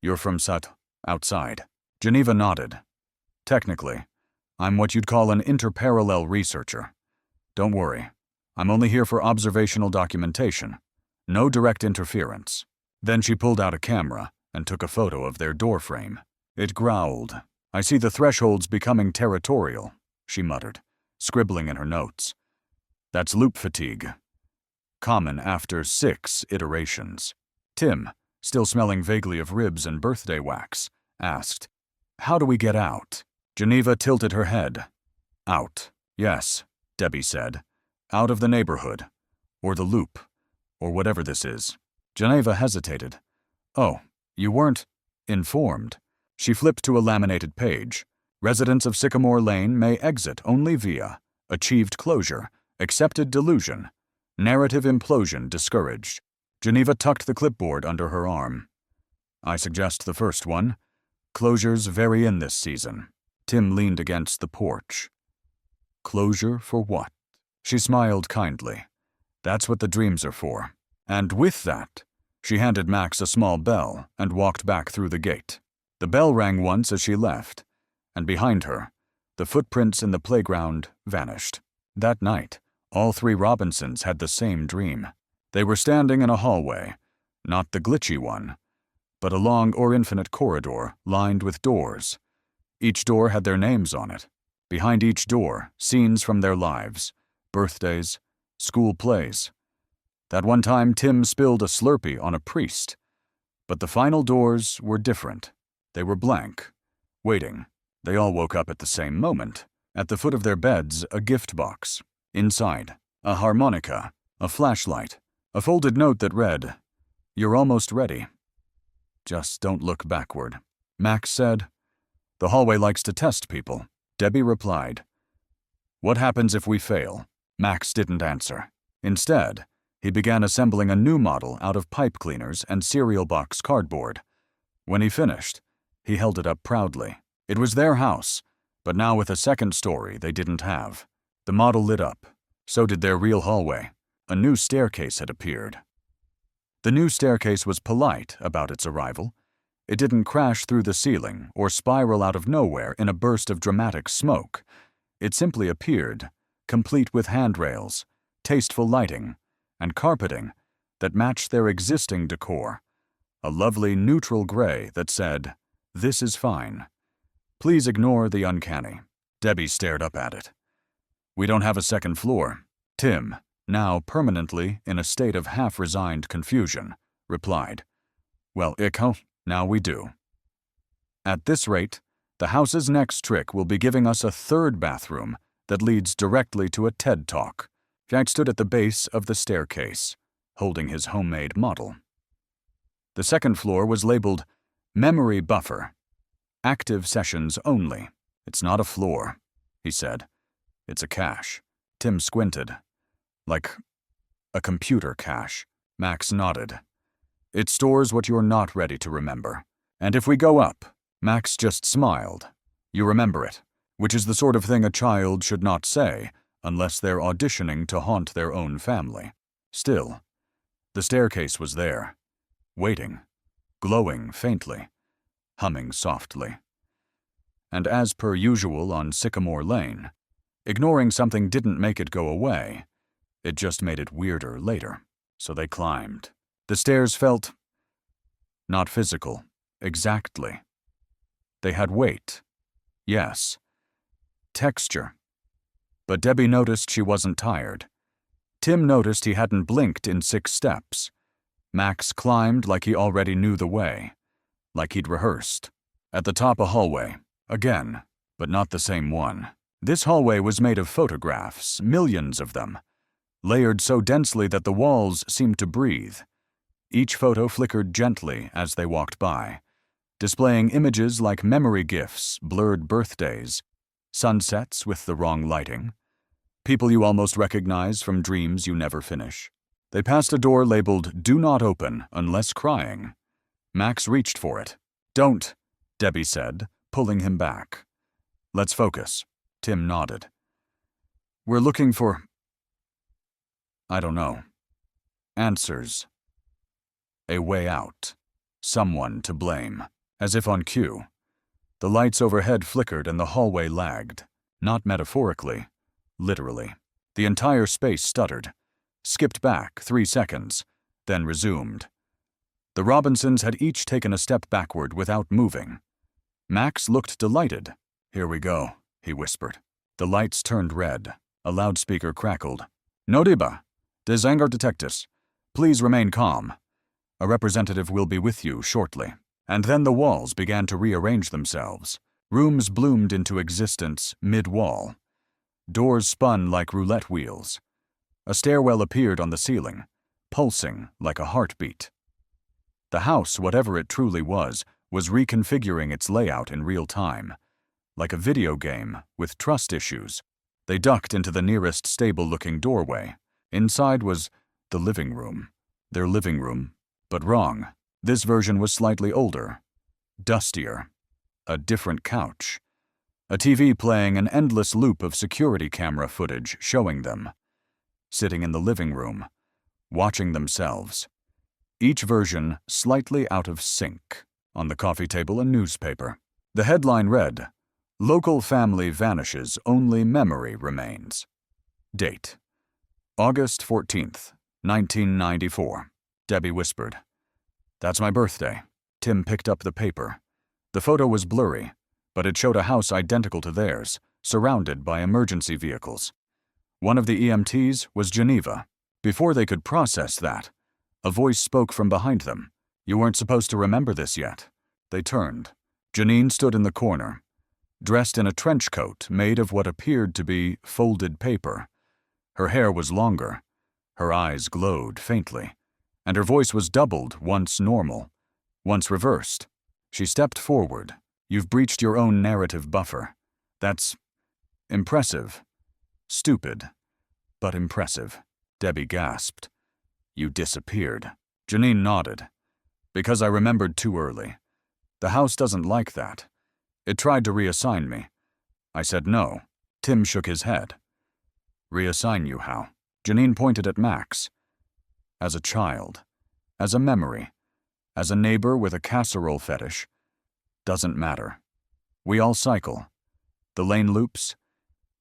"You're from outside." Geneva nodded. "Technically, I'm what you'd call an interparallel researcher. Don't worry, I'm only here for observational documentation. No direct interference." Then she pulled out a camera and took a photo of their doorframe. It growled. I see the thresholds becoming territorial, she muttered, scribbling in her notes. That's loop fatigue. Common after 6 iterations. Tim, still smelling vaguely of ribs and birthday wax, asked, How do we get out? Geneva tilted her head. Out. Yes, Debbie said. Out of the neighborhood. Or the loop. Or whatever this is. Geneva hesitated. Oh, you weren't informed. She flipped to a laminated page. Residents of Sycamore Lane may exit only via achieved closure, accepted delusion, narrative implosion discouraged. Geneva tucked the clipboard under her arm. I suggest the first one. Closures vary in this season. Tim leaned against the porch. Closure for what? She smiled kindly. That's what the dreams are for. And with that, she handed Max a small bell and walked back through the gate. The bell rang once as she left, and behind her, the footprints in the playground vanished. That night, all 3 Robinsons had the same dream. They were standing in a hallway, not the glitchy one, but a long or infinite corridor lined with doors. Each door had their names on it. Behind each door, scenes from their lives, birthdays, school plays. That one time Tim spilled a Slurpee on a priest. But the final doors were different. They were blank, waiting. They all woke up at the same moment. At the foot of their beds, a gift box. Inside, a harmonica, a flashlight, a folded note that read, You're almost ready. Just don't look backward. Max said. The hallway likes to test people. Debbie replied. What happens if we fail? Max didn't answer. Instead, he began assembling a new model out of pipe cleaners and cereal box cardboard. When he finished, he held it up proudly. It was their house, but now with a second story they didn't have. The model lit up. So did their real hallway. A new staircase had appeared. The new staircase was polite about its arrival. It didn't crash through the ceiling or spiral out of nowhere in a burst of dramatic smoke. It simply appeared, complete with handrails, tasteful lighting, and carpeting that matched their existing decor. A lovely neutral gray that said, This is fine. Please ignore the uncanny. Debbie stared up at it. We don't have a second floor. Tim, now permanently in a state of half-resigned confusion, replied. Well, now we do. At this rate, the house's next trick will be giving us a 3rd bathroom that leads directly to a TED Talk. Jack stood at the base of the staircase, holding his homemade model. The second floor was labeled Memory Buffer. Active sessions only. It's not a floor, he said. It's a cache. Tim squinted. Like a computer cache. Max nodded. It stores what you're not ready to remember. And if we go up, Max just smiled. You remember it, which is the sort of thing a child should not say unless they're auditioning to haunt their own family. Still, the staircase was there, waiting, glowing faintly, humming softly. And as per usual on Sycamore Lane, ignoring something didn't make it go away. It just made it weirder later. So they climbed. The stairs felt not physical, exactly. They had weight. Yes. Texture. But Debbie noticed she wasn't tired. Tim noticed he hadn't blinked in 6 steps. Max climbed like he already knew the way, like he'd rehearsed. At the top a hallway, again, but not the same one. This hallway was made of photographs, millions of them, layered so densely that the walls seemed to breathe. Each photo flickered gently as they walked by, displaying images like memory gifs, blurred birthdays, sunsets with the wrong lighting, people you almost recognize from dreams you never finish. They passed a door labeled, Do Not Open Unless Crying. Max reached for it. Don't, Debbie said, pulling him back. Let's focus. Tim nodded. We're looking for, I don't know, answers. A way out. Someone to blame. As if on cue. The lights overhead flickered and the hallway lagged. Not metaphorically, literally. The entire space stuttered, skipped back 3 seconds, then resumed. The Robinsons had each taken a step backward without moving. Max looked delighted. "Here we go," he whispered. The lights turned red. A loudspeaker crackled. "Nodiba, des anger detectus. Please remain calm. A representative will be with you shortly." And then the walls began to rearrange themselves. Rooms bloomed into existence mid-wall. Doors spun like roulette wheels. A stairwell appeared on the ceiling, pulsing like a heartbeat. The house, whatever it truly was reconfiguring its layout in real time. Like a video game with trust issues, they ducked into the nearest stable-looking doorway. Inside was the living room. Their living room, but wrong. This version was slightly older, dustier, a different couch. A TV playing an endless loop of security camera footage showing them. Sitting in the living room, watching themselves. Each version slightly out of sync. On the coffee table, a newspaper. The headline read, "Local family vanishes, only memory remains." Date, August 14th, 1994. Debbie whispered, "That's my birthday." Tim picked up the paper. The photo was blurry, but it showed a house identical to theirs, surrounded by emergency vehicles. One of the EMTs was Geneva. Before they could process that, a voice spoke from behind them. "You weren't supposed to remember this yet." They turned. Janine stood in the corner, dressed in a trench coat made of what appeared to be folded paper. Her hair was longer, her eyes glowed faintly, and her voice was doubled, once normal, once reversed. She stepped forward. "You've breached your own narrative buffer. That's impressive. Stupid, but impressive." Debbie gasped. "You disappeared." Janine nodded. "Because I remembered too early. The house doesn't like that. It tried to reassign me. I said no." Tim shook his head. "Reassign you how?" Janine pointed at Max. "As a child, as a memory, as a neighbor with a casserole fetish. Doesn't matter. We all cycle. The lane loops.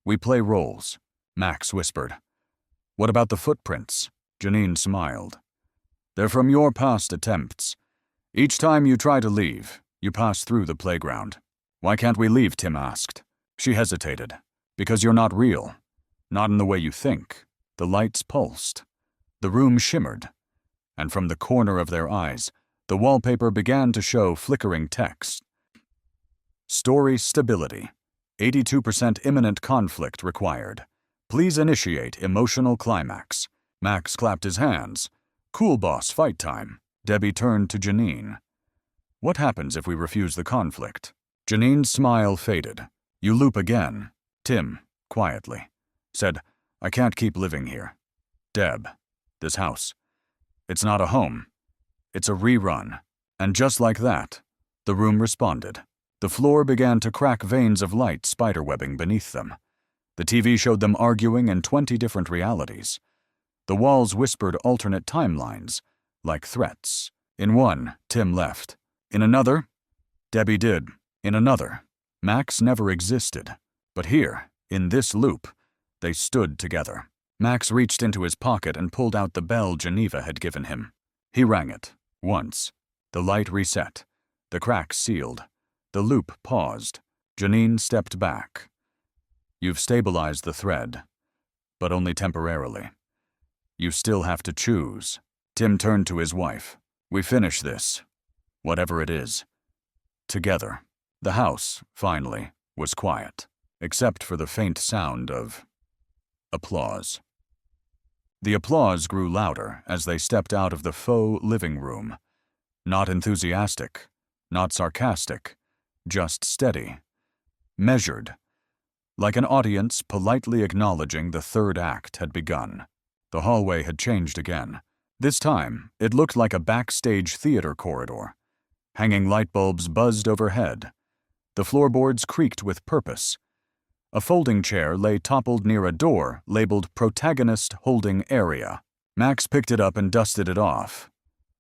We play roles." Max whispered. "What about the footprints?" Janine smiled. "They're from your past attempts. Each time you try to leave, you pass through the playground." "Why can't we leave?" Tim asked. She hesitated. "Because you're not real. Not in the way you think." The lights pulsed. The room shimmered. And from the corner of their eyes, the wallpaper began to show flickering text. "Story stability. 82% imminent conflict required. Please initiate emotional climax." Max clapped his hands. "Cool, boss, fight time." Debbie turned to Janine. "What happens if we refuse the conflict?" Janine's smile faded. "You loop again." Tim, quietly, said, "I can't keep living here. Deb, this house. It's not a home. It's a rerun." And just like that, the room responded. The floor began to crack veins of light spiderwebbing beneath them. The TV showed them arguing in 20 different realities. The walls whispered alternate timelines, like threats. In one, Tim left. In another, Debbie did. In another, Max never existed. But here, in this loop, they stood together. Max reached into his pocket and pulled out the bell Geneva had given him. He rang it, once. The light reset. The crack sealed. The loop paused. Janine stepped back. "You've stabilized the thread, but only temporarily. You still have to choose." Tim turned to his wife. "We finish this, whatever it is, together." The house, finally, was quiet, except for the faint sound of applause. The applause grew louder as they stepped out of the faux living room. Not enthusiastic, not sarcastic, just steady, measured, like an audience politely acknowledging the third act had begun. The hallway had changed again. This time, it looked like a backstage theater corridor. Hanging light bulbs buzzed overhead. The floorboards creaked with purpose. A folding chair lay toppled near a door labeled Protagonist Holding Area. Max picked it up and dusted it off.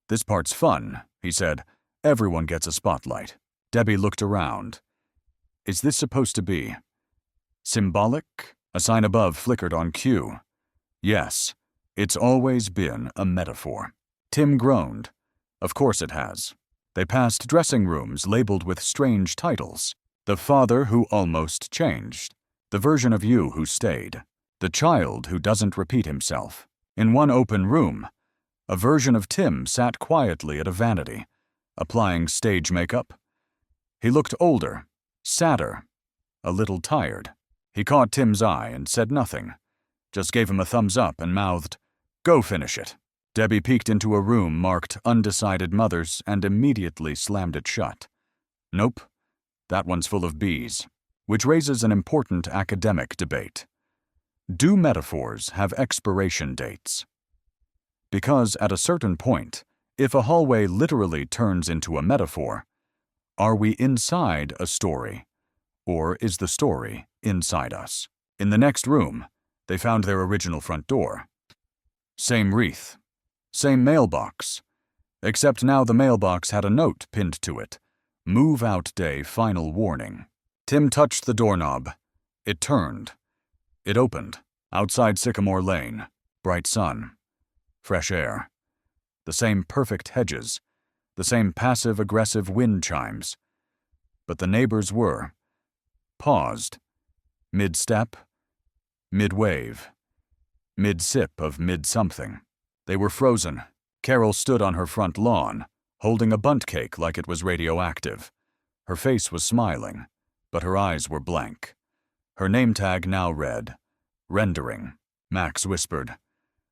"This part's fun," he said. "Everyone gets a spotlight." Debbie looked around. "Is this supposed to be symbolic?" A sign above flickered on cue. "Yes, it's always been a metaphor." Tim groaned. "Of course it has. They passed dressing rooms labeled with strange titles. The father who almost changed. The version of you who stayed. The child who doesn't repeat himself. In one open room, a version of Tim sat quietly at a vanity, applying stage makeup. He looked older, sadder, a little tired. He caught Tim's eye and said nothing, just gave him a thumbs up and mouthed, "Go finish it." Debbie peeked into a room marked Undecided Mothers and immediately slammed it shut. Nope, that one's full of bees, which raises an important academic debate. Do metaphors have expiration dates? Because at a certain point, if a hallway literally turns into a metaphor, are we inside a story, or is the story inside us? In the next room, they found their original front door. Same wreath, same mailbox, except now the mailbox had a note pinned to it. Move out day final warning. Tim touched the doorknob. It turned. It opened. Outside Sycamore Lane. Bright sun. Fresh air. The same perfect hedges. The same passive-aggressive wind chimes. But the neighbors were paused. Mid-step. Mid-wave. Mid-sip of mid-something. They were frozen. Carol stood on her front lawn, holding a bundt cake like it was radioactive. Her face was smiling, but her eyes were blank. Her name tag now read, "Rendering." Max whispered,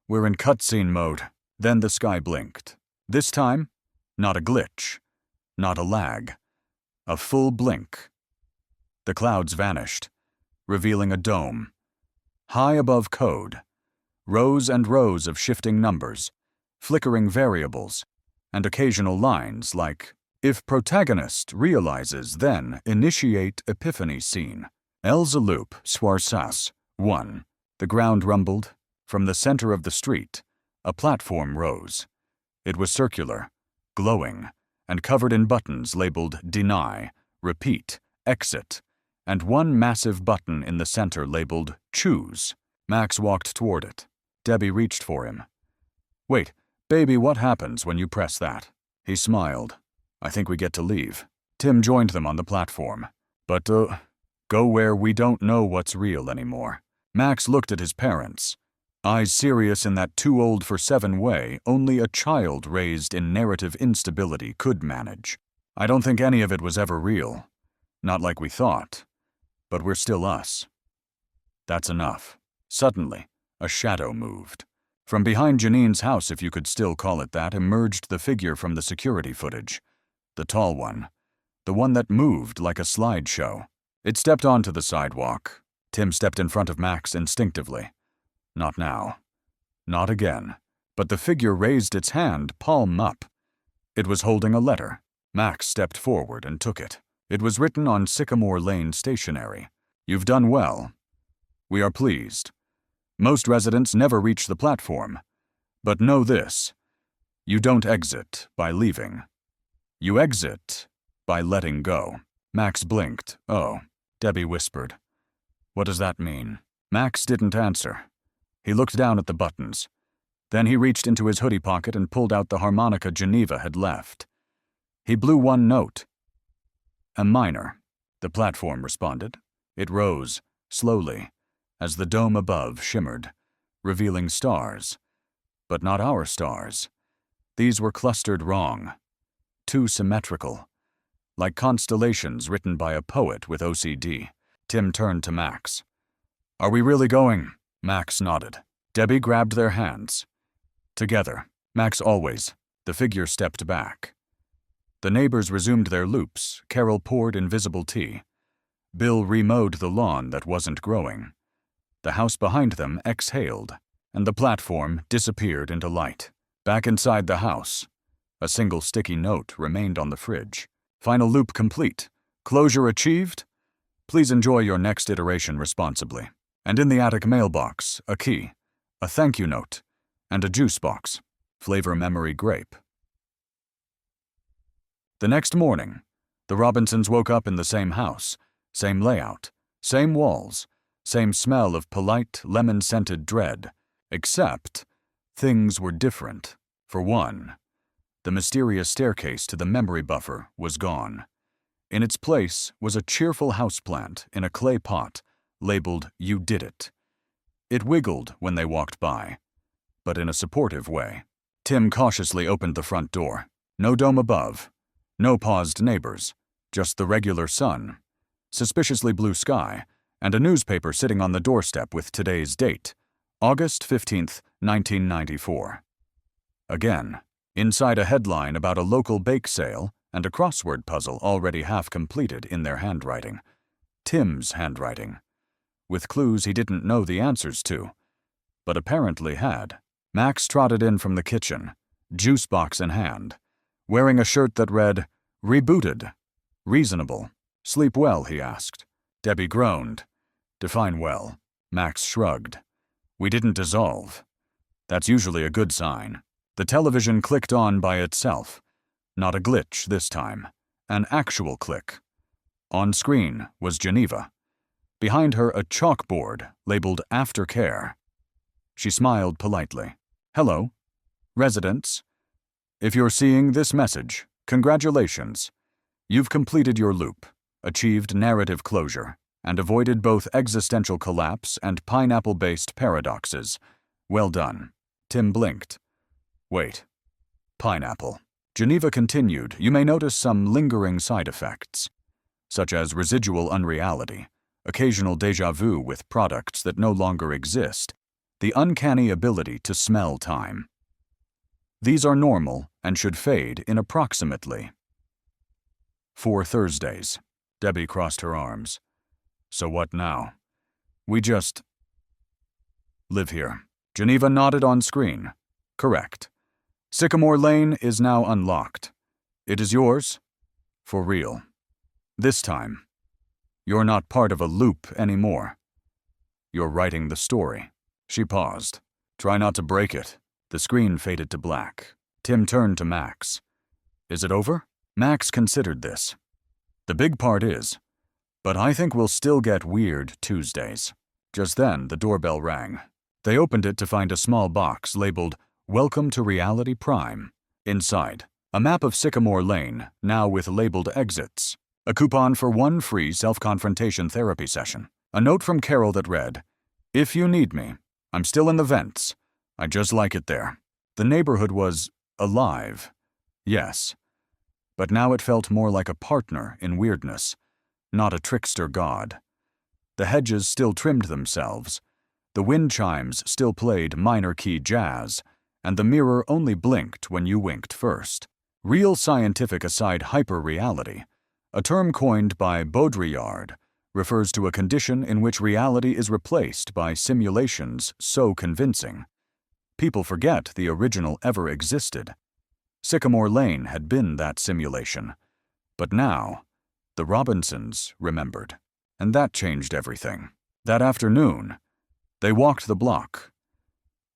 "We're in cutscene mode." Then the sky blinked. This time, not a glitch, not a lag, a full blink. The clouds vanished, revealing a dome. High above code, rows and rows of shifting numbers, flickering variables, and occasional lines like, "If protagonist realizes, then initiate epiphany scene." Elza Loop, Swarsas, 1. The ground rumbled. From the center of the street, a platform rose. It was circular, glowing, and covered in buttons labeled Deny, Repeat, Exit, and one massive button in the center labeled Choose. Max walked toward it. Debbie reached for him. "Wait, baby, what happens when you press that?" He smiled. "I think we get to leave." Tim joined them on the platform. "But, go where we don't know what's real anymore." Max looked at his parents. Eyes serious in that too old for 7 way only a child raised in narrative instability could manage. "I don't think any of it was ever real. Not like we thought. But we're still us." That's enough. Suddenly, a shadow moved. From behind Janine's house, if you could still call it that, emerged the figure from the security footage. The tall one. The one that moved like a slideshow. It stepped onto the sidewalk. Tim stepped in front of Max instinctively. Not now. Not again. But the figure raised its hand, palm up. It was holding a letter. Max stepped forward and took it. It was written on Sycamore Lane stationery. "You've done well. We are pleased. Most residents never reach the platform. But know this. You don't exit by leaving. You exit by letting go." Max blinked. "Oh," Debbie whispered. "What does that mean?" Max didn't answer. He looked down at the buttons. Then he reached into his hoodie pocket and pulled out the harmonica Geneva had left. He blew one note. A minor. The platform responded. It rose, slowly, as the dome above shimmered, revealing stars. But not our stars. These were clustered wrong. Too symmetrical. Like constellations written by a poet with OCD. Tim turned to Max. "Are we really going?" Max nodded. Debbie grabbed their hands. Together. Max always. The figure stepped back. The neighbors resumed their loops. Carol poured invisible tea. Bill remowed the lawn that wasn't growing. The house behind them exhaled, and the platform disappeared into light. Back inside the house, a single sticky note remained on the fridge. "Final loop complete. Closure achieved? Please enjoy your next iteration responsibly." And in the attic mailbox, a key, a thank you note, and a juice box. Flavor memory grape. The next morning, the Robinsons woke up in the same house, same layout, same walls, same smell of polite, lemon-scented dread, except things were different. For one, The mysterious staircase to the memory buffer was gone. In its place was a cheerful houseplant in a clay pot, labeled "You Did It." It wiggled when they walked by, but in a supportive way. Tim cautiously opened the front door. No dome above, no paused neighbors, just the regular sun, suspiciously blue sky, and a newspaper sitting on the doorstep with today's date, August 15th, 1994. Again, inside a headline about a local bake sale and a crossword puzzle already half completed in their handwriting. Tim's handwriting, with clues he didn't know the answers to, but apparently had. Max trotted in from the kitchen, juice box in hand, wearing a shirt that read, "Rebooted. Reasonable. Sleep well?" he asked. Debbie groaned. "Define well." Max shrugged. "We didn't dissolve. That's usually a good sign." The television clicked on by itself. Not a glitch this time. An actual click. On screen was Geneva. Behind her, a chalkboard labeled "Aftercare." She smiled politely. "Hello. Residents. If you're seeing this message, congratulations. You've completed your loop, achieved narrative closure, and avoided both existential collapse and pineapple-based paradoxes. Well done." Tim blinked. "Wait. Pineapple." Geneva continued, "You may notice some lingering side effects, such as residual unreality, occasional déjà vu with products that no longer exist, the uncanny ability to smell time. These are normal and should fade in approximately 4 Thursdays. Debbie crossed her arms. "So what now?" "We just live here." Geneva nodded on screen. "Correct. Sycamore Lane is now unlocked. It is yours? For real. This time. You're not part of a loop anymore. You're writing the story." She paused. "Try not to break it." The screen faded to black. Tim turned to Max. "Is it over?" Max considered this. "The big part is, but I think we'll still get weird Tuesdays." Just then, the doorbell rang. They opened it to find a small box labeled "Welcome to Reality Prime." Inside, a map of Sycamore Lane, now with labeled exits. A coupon for 1 free self-confrontation therapy session. A note from Carol that read, "If you need me, I'm still in the vents. I just like it there." The neighborhood was alive. Yes. But now it felt more like a partner in weirdness, not a trickster god. The hedges still trimmed themselves. The wind chimes still played minor-key jazz, and the mirror only blinked when you winked first. Real scientific aside hyper-reality, a term coined by Baudrillard, refers to a condition in which reality is replaced by simulations so convincing. People forget the original ever existed. Sycamore Lane had been that simulation. But now, the Robinsons remembered, and that changed everything. That afternoon, they walked the block.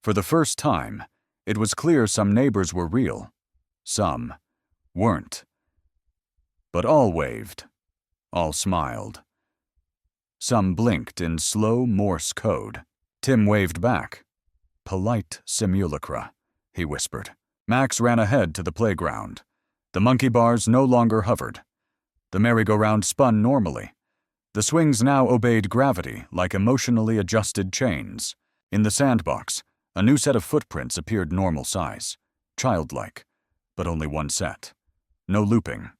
For the first time, it was clear some neighbors were real. Some weren't. But all waved. All smiled. Some blinked in slow Morse code. Tim waved back. "Polite simulacra," he whispered. Max ran ahead to the playground. The monkey bars no longer hovered. The merry-go-round spun normally. The swings now obeyed gravity like emotionally adjusted chains. In the sandbox, a new set of footprints appeared normal size. Childlike, but only one set. No looping.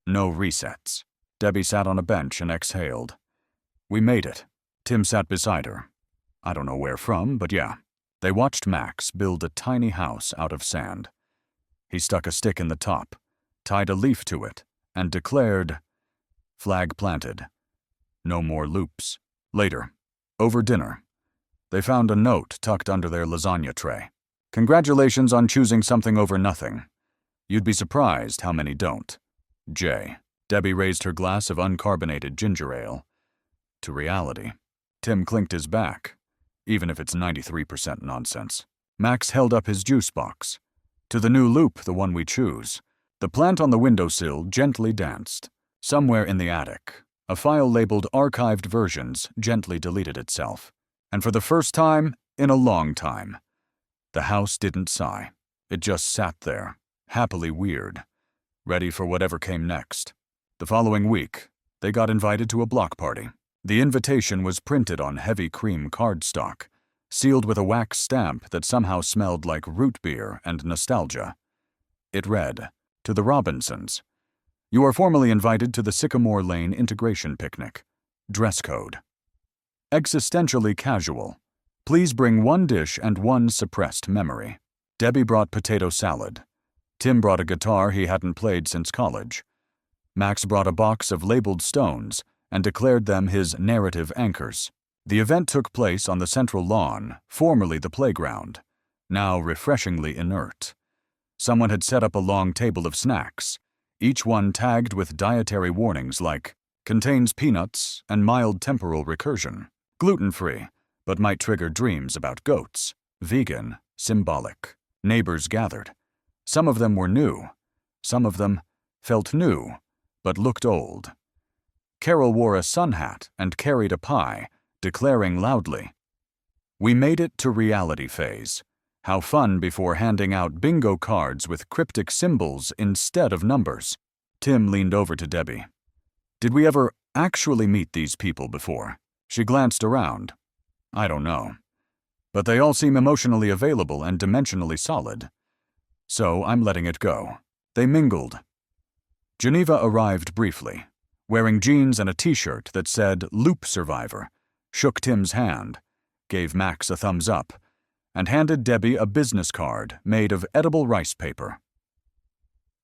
No resets. Debbie sat on a bench and exhaled. "We made it." Tim sat beside her. "I don't know where from, but yeah." They watched Max build a tiny house out of sand. He stuck a stick in the top, tied a leaf to it, and declared, "Flag planted. No more loops." Later, over dinner, they found a note tucked under their lasagna tray. "Congratulations on choosing something over nothing. You'd be surprised how many don't. J." Debbie raised her glass of uncarbonated ginger ale. "To reality." Tim clinked his back, even if it's 93% nonsense. Max held up his juice box. "To the new loop, the one we choose." The plant on the windowsill gently danced. Somewhere in the attic, a file labeled Archived Versions gently deleted itself. And for the first time in a long time, the house didn't sigh. It just sat there, happily weird, ready for whatever came next. The following week, they got invited to a block party. The invitation was printed on heavy cream cardstock, sealed with a wax stamp that somehow smelled like root beer and nostalgia. It read, "To the Robinsons. You are formally invited to the Sycamore Lane integration picnic. Dress code. Existentially casual. Please bring one dish and one suppressed memory." Debbie brought potato salad. Tim brought a guitar he hadn't played since college. Max brought a box of labeled stones and declared them his narrative anchors. The event took place on the central lawn, formerly the playground, now refreshingly inert. Someone had set up a long table of snacks, each one tagged with dietary warnings like, "Contains peanuts and mild temporal recursion, gluten-free, but might trigger dreams about goats, vegan, symbolic." Neighbors gathered. Some of them were new. Some of them felt new, but looked old. Carol wore a sun hat and carried a pie, declaring loudly, "We made it to reality phase. How fun before handing out bingo cards with cryptic symbols instead of numbers." Tim leaned over to Debbie. "Did we ever actually meet these people before?" She glanced around. "I don't know. But they all seem emotionally available and dimensionally solid. So I'm letting it go." They mingled. Geneva arrived briefly, wearing jeans and a t-shirt that said "Loop Survivor," shook Tim's hand, gave Max a thumbs up, and handed Debbie a business card made of edible rice paper.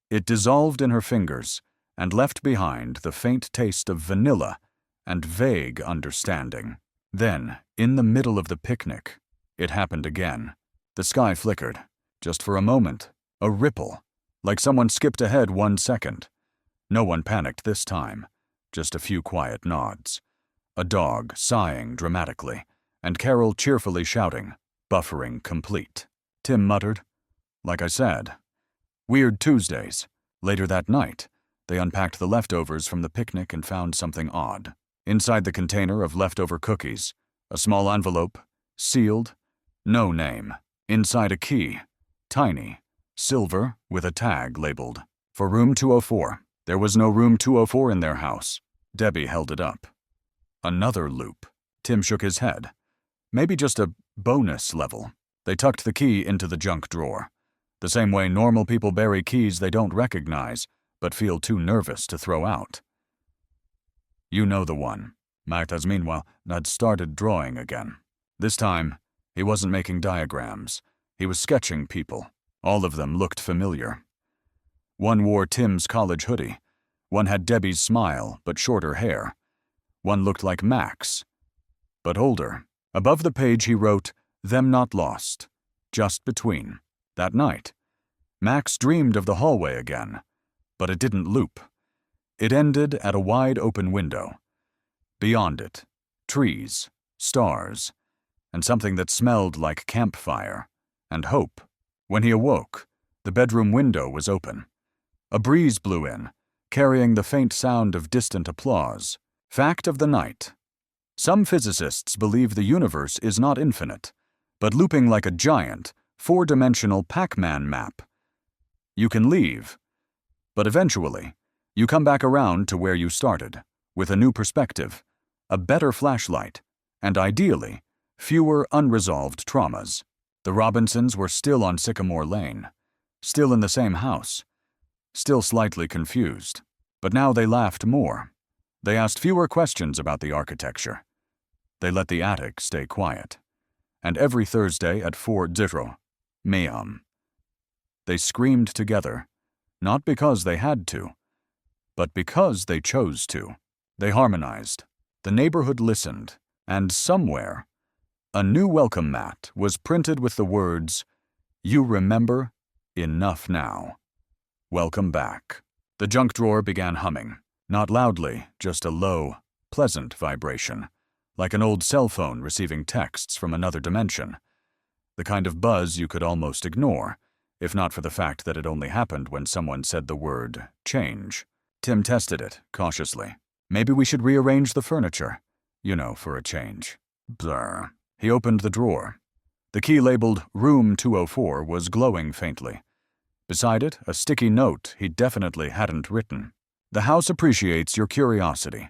It dissolved in her fingers and left behind the faint taste of vanilla and vague understanding. Then, in the middle of the picnic, it happened again. The sky flickered, just for a moment, a ripple, like someone skipped ahead 1 second. No one panicked this time, just a few quiet nods. A dog sighing dramatically, and Carol cheerfully shouting, "Buffering complete." Tim muttered, "Like I said. Weird Tuesdays." Later that night, they unpacked the leftovers from the picnic and found something odd. Inside the container of leftover cookies, a small envelope, sealed, no name. Inside a key, tiny, silver, with a tag labeled, "For room 204. There was no room 204 in their house." Debbie held it up. Another loop. Tim shook his head. Maybe just a bonus level. They tucked the key into the junk drawer, the same way normal people bury keys they don't recognize, but feel too nervous to throw out. "You know the one." Martha's meanwhile had started drawing again. This time, he wasn't making diagrams. He was sketching people. All of them looked familiar. One wore Tim's college hoodie. One had Debbie's smile, but shorter hair. One looked like Max, but older. Above the page he wrote, "Them not lost. Just between." That night, Max dreamed of the hallway again, but it didn't loop. It ended at a wide open window. Beyond it, trees, stars, and something that smelled like campfire, and hope. When he awoke, the bedroom window was open. A breeze blew in, carrying the faint sound of distant applause. Fact of the night. Some physicists believe the universe is not infinite, but looping like a giant, four-dimensional Pac-Man map. You can leave, but eventually, you come back around to where you started, with a new perspective, a better flashlight, and ideally, fewer unresolved traumas. The Robinsons were still on Sycamore Lane, still in the same house, still slightly confused. But now they laughed more. They asked fewer questions about the architecture. They let the attic stay quiet. And every Thursday at 4:00 m.m., they screamed together, not because they had to, but because they chose to. They harmonized. The neighborhood listened, and somewhere, a new welcome mat was printed with the words, "You remember? Enough now. Welcome back." The junk drawer began humming, not loudly, just a low, pleasant vibration, like an old cell phone receiving texts from another dimension. The kind of buzz you could almost ignore, if not for the fact that it only happened when someone said the word change. Tim tested it, cautiously. Maybe we should rearrange the furniture. For a change. Blur. He opened the drawer. The key labeled Room 204 was glowing faintly. Beside it, a sticky note he definitely hadn't written. "The house appreciates your curiosity.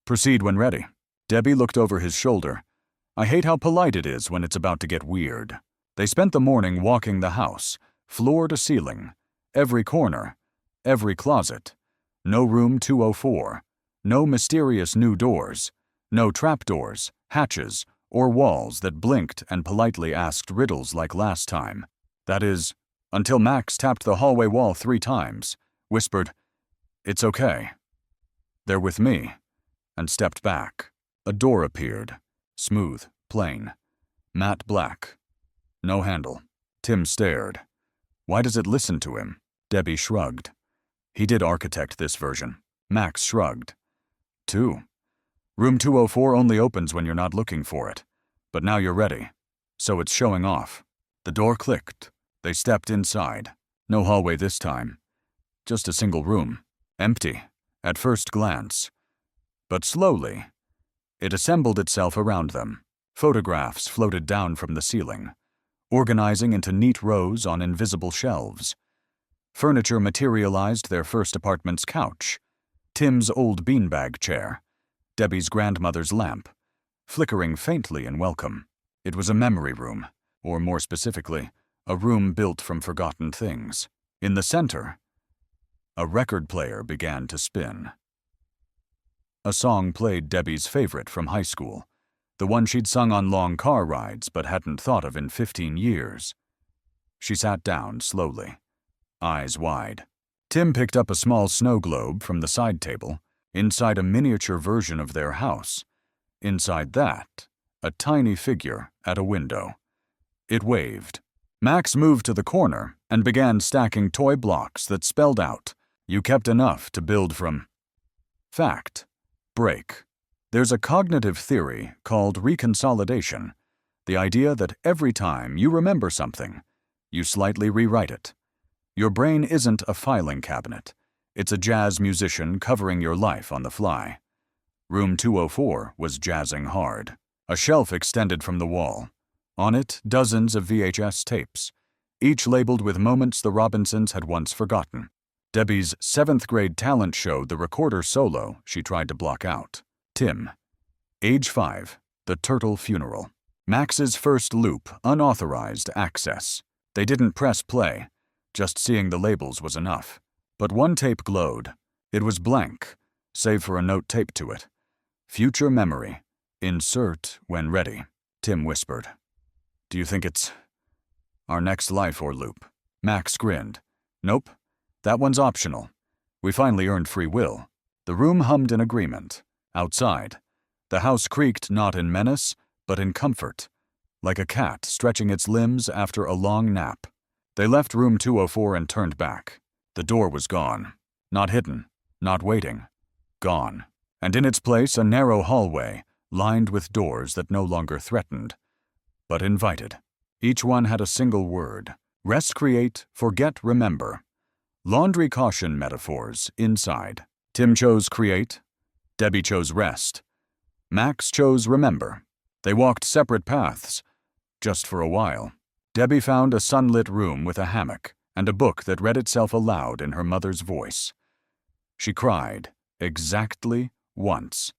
Proceed when ready." Debbie looked over his shoulder. "I hate how polite it is when it's about to get weird." They spent the morning walking the house, floor to ceiling, every corner, every closet. No room 204, no mysterious new doors, no trapdoors, hatches, or walls that blinked and politely asked riddles like last time. That is, until Max tapped the hallway wall 3 times, whispered, "It's okay. They're with me," and stepped back. A door appeared, smooth, plain, matte black. No handle. Tim stared. Why does it listen to him? Debbie shrugged. He did architect this version. Max shrugged. 2. Room 204 only opens when you're not looking for it. But now you're ready. So it's showing off. The door clicked. They stepped inside. No hallway this time. Just a single room. Empty, at first glance. But slowly, it assembled itself around them. Photographs floated down from the ceiling, organizing into neat rows on invisible shelves. Furniture materialized their first apartment's couch, Tim's old beanbag chair, Debbie's grandmother's lamp, flickering faintly in welcome. It was a memory room, or more specifically, a room built from forgotten things. In the center, a record player began to spin. A song played Debbie's favorite from high school, the one she'd sung on long car rides but hadn't thought of in 15 years. She sat down slowly, eyes wide. Tim picked up a small snow globe from the side table, inside a miniature version of their house. Inside that, a tiny figure at a window. It waved. Max moved to the corner and began stacking toy blocks that spelled out, "You kept enough to build from." Fact. Break. There's a cognitive theory called reconsolidation, the idea that every time you remember something, you slightly rewrite it. Your brain isn't a filing cabinet. It's a jazz musician covering your life on the fly. Room 204 was jazzing hard. A shelf extended from the wall. On it, dozens of VHS tapes, each labeled with moments the Robinsons had once forgotten. Debbie's 7th grade talent show, the recorder solo, she tried to block out. Tim. Age 5, the turtle funeral. Max's first loop, unauthorized access. They didn't press play. Just seeing the labels was enough. But one tape glowed. It was blank, save for a note taped to it. Future memory. Insert when ready. Tim whispered. "Do you think it's our next life or loop?" Max grinned. "Nope. That one's optional. We finally earned free will." The room hummed in agreement. Outside, the house creaked not in menace, but in comfort, like a cat stretching its limbs after a long nap. They left room 204 and turned back. The door was gone. Not hidden, not waiting. Gone. And in its place, a narrow hallway, lined with doors that no longer threatened, but invited. Each one had a single word. Rest, create, forget, remember. Laundry caution metaphors inside. Tim chose create. Debbie chose rest. Max chose remember. They walked separate paths, just for a while. Debbie found a sunlit room with a hammock and a book that read itself aloud in her mother's voice. She cried, exactly once.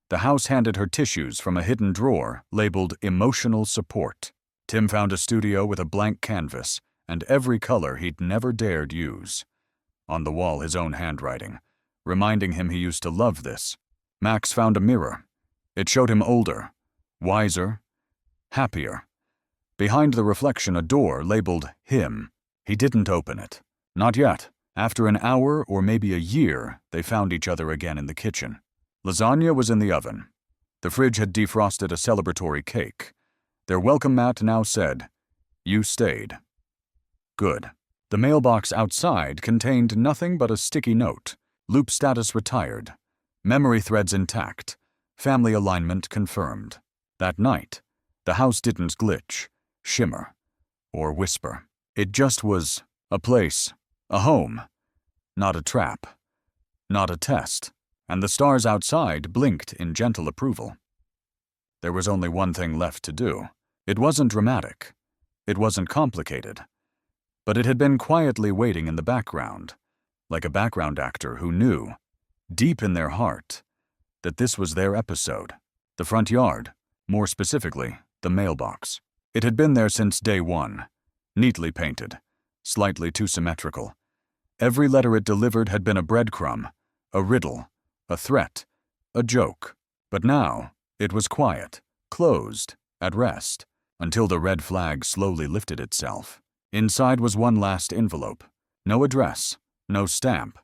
The house handed her tissues from a hidden drawer labeled emotional support. Tim found a studio with a blank canvas and every color he'd never dared use. On the wall, his own handwriting, reminding him he used to love this. Max found a mirror. It showed him older, wiser, happier. Behind the reflection, a door labeled him. He didn't open it. Not yet. After an hour or maybe a year, they found each other again in the kitchen. Lasagna was in the oven. The fridge had defrosted a celebratory cake. Their welcome mat now said, "You stayed." Good. The mailbox outside contained nothing but a sticky note. Loop status retired. Memory threads intact. Family alignment confirmed. That night, the house didn't glitch, shimmer, or whisper. It just was a place, a home, not a trap, not a test, and the stars outside blinked in gentle approval. There was only one thing left to do. It wasn't dramatic. It wasn't complicated. but it had been quietly waiting in the background, like a background actor who knew, deep in their heart, that this was their episode. The front yard, more specifically, the mailbox. It had been there since day one, neatly painted, slightly too symmetrical. Every letter it delivered had been a breadcrumb, a riddle, a threat, a joke. But now, it was quiet, closed, at rest, until the red flag slowly lifted itself. Inside was one last envelope. No address, no stamp,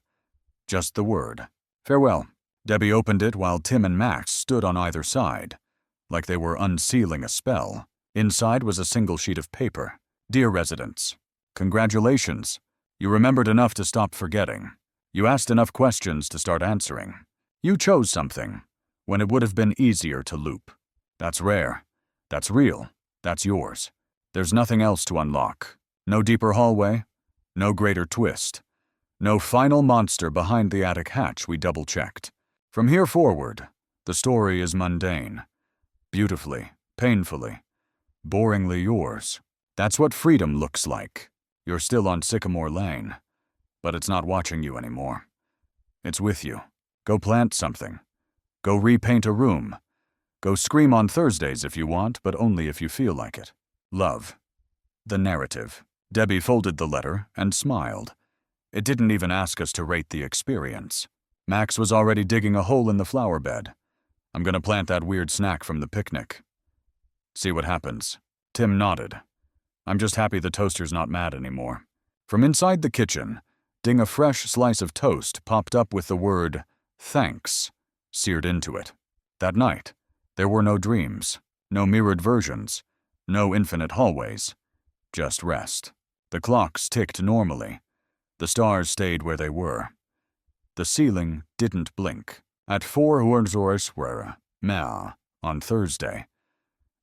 just the word, "Farewell." Debbie opened it while Tim and Max stood on either side, like they were unsealing a spell. Inside was a single sheet of paper. "Dear residents, congratulations. You remembered enough to stop forgetting. You asked enough questions to start answering. You chose something, when it would have been easier to loop. That's rare. That's real. That's yours. There's nothing else to unlock. No deeper hallway. No greater twist. No final monster behind the attic hatch we double-checked. From here forward, the story is mundane. Beautifully, painfully, boringly yours. That's what freedom looks like. You're still on Sycamore Lane, but it's not watching you anymore. It's with you. Go plant something. Go repaint a room. Go scream on Thursdays if you want, but only if you feel like it. Love." The narrative. Debbie folded the letter and smiled. It didn't even ask us to rate the experience. Max was already digging a hole in the flower bed. "I'm gonna plant that weird snack from the picnic. See what happens." Tim nodded. "I'm just happy the toaster's not mad anymore." From inside the kitchen, ding, a fresh slice of toast popped up with the word "thanks" seared into it. That night, there were no dreams, no mirrored versions, no infinite hallways, just rest. The clocks ticked normally. The stars stayed where they were. The ceiling didn't blink. At 4:00 on Thursday,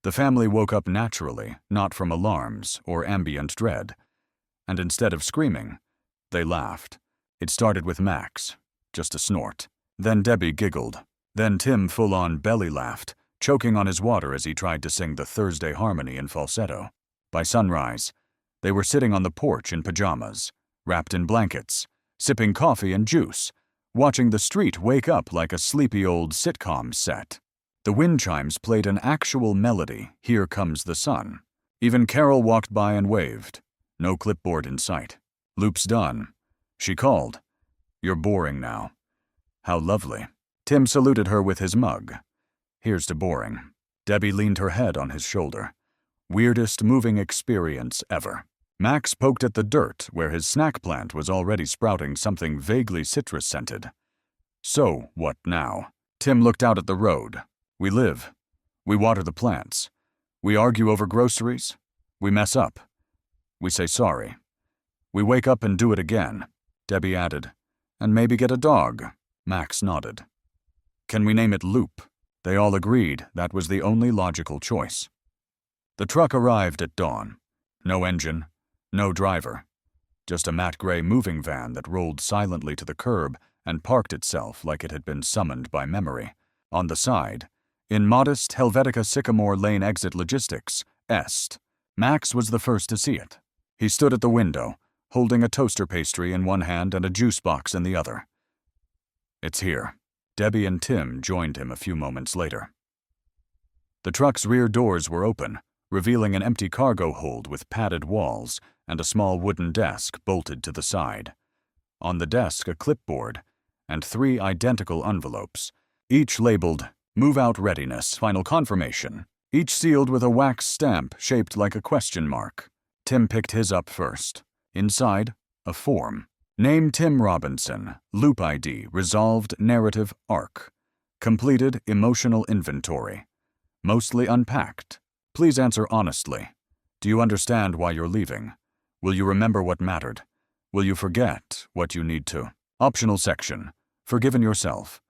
the family woke up naturally, not from alarms or ambient dread. And instead of screaming, they laughed. It started with Max, just a snort. Then Debbie giggled. Then Tim full-on belly laughed, choking on his water as he tried to sing the Thursday harmony in falsetto. By sunrise, they were sitting on the porch in pajamas, wrapped in blankets, sipping coffee and juice, watching the street wake up like a sleepy old sitcom set. The wind chimes played an actual melody, "Here Comes the Sun." Even Carol walked by and waved. No clipboard in sight. "Loop's done." She called. "You're boring now." "How lovely." Tim saluted her with his mug. "Here's to boring." Debbie leaned her head on his shoulder. Weirdest moving experience ever. Max poked at the dirt where his snack plant was already sprouting something vaguely citrus-scented. "So, what now?" Tim looked out at the road. "We live. We water the plants. We argue over groceries. We mess up. We say sorry. We wake up and do it again," Debbie added. "And maybe get a dog." Max nodded. "Can we name it Loop?" They all agreed that was the only logical choice. The truck arrived at dawn. No engine, no driver. Just a matte gray moving van that rolled silently to the curb and parked itself like it had been summoned by memory. On the side, in modest Helvetica Sycamore Lane exit logistics, Est, Max was the first to see it. He stood at the window, holding a toaster pastry in one hand and a juice box in the other. "It's here." Debbie and Tim joined him a few moments later. The truck's rear doors were open, revealing an empty cargo hold with padded walls and a small wooden desk bolted to the side. On the desk, a clipboard and 3 identical envelopes, each labeled "Move Out Readiness, Final Confirmation," each sealed with a wax stamp shaped like a question mark. Tim picked his up first. Inside, a form. Name Tim Robinson, Loop ID, Resolved Narrative Arc. Completed Emotional Inventory. Mostly unpacked. Please answer honestly. Do you understand why you're leaving? Will you remember what mattered? Will you forget what you need to? Optional section. Forgiven yourself.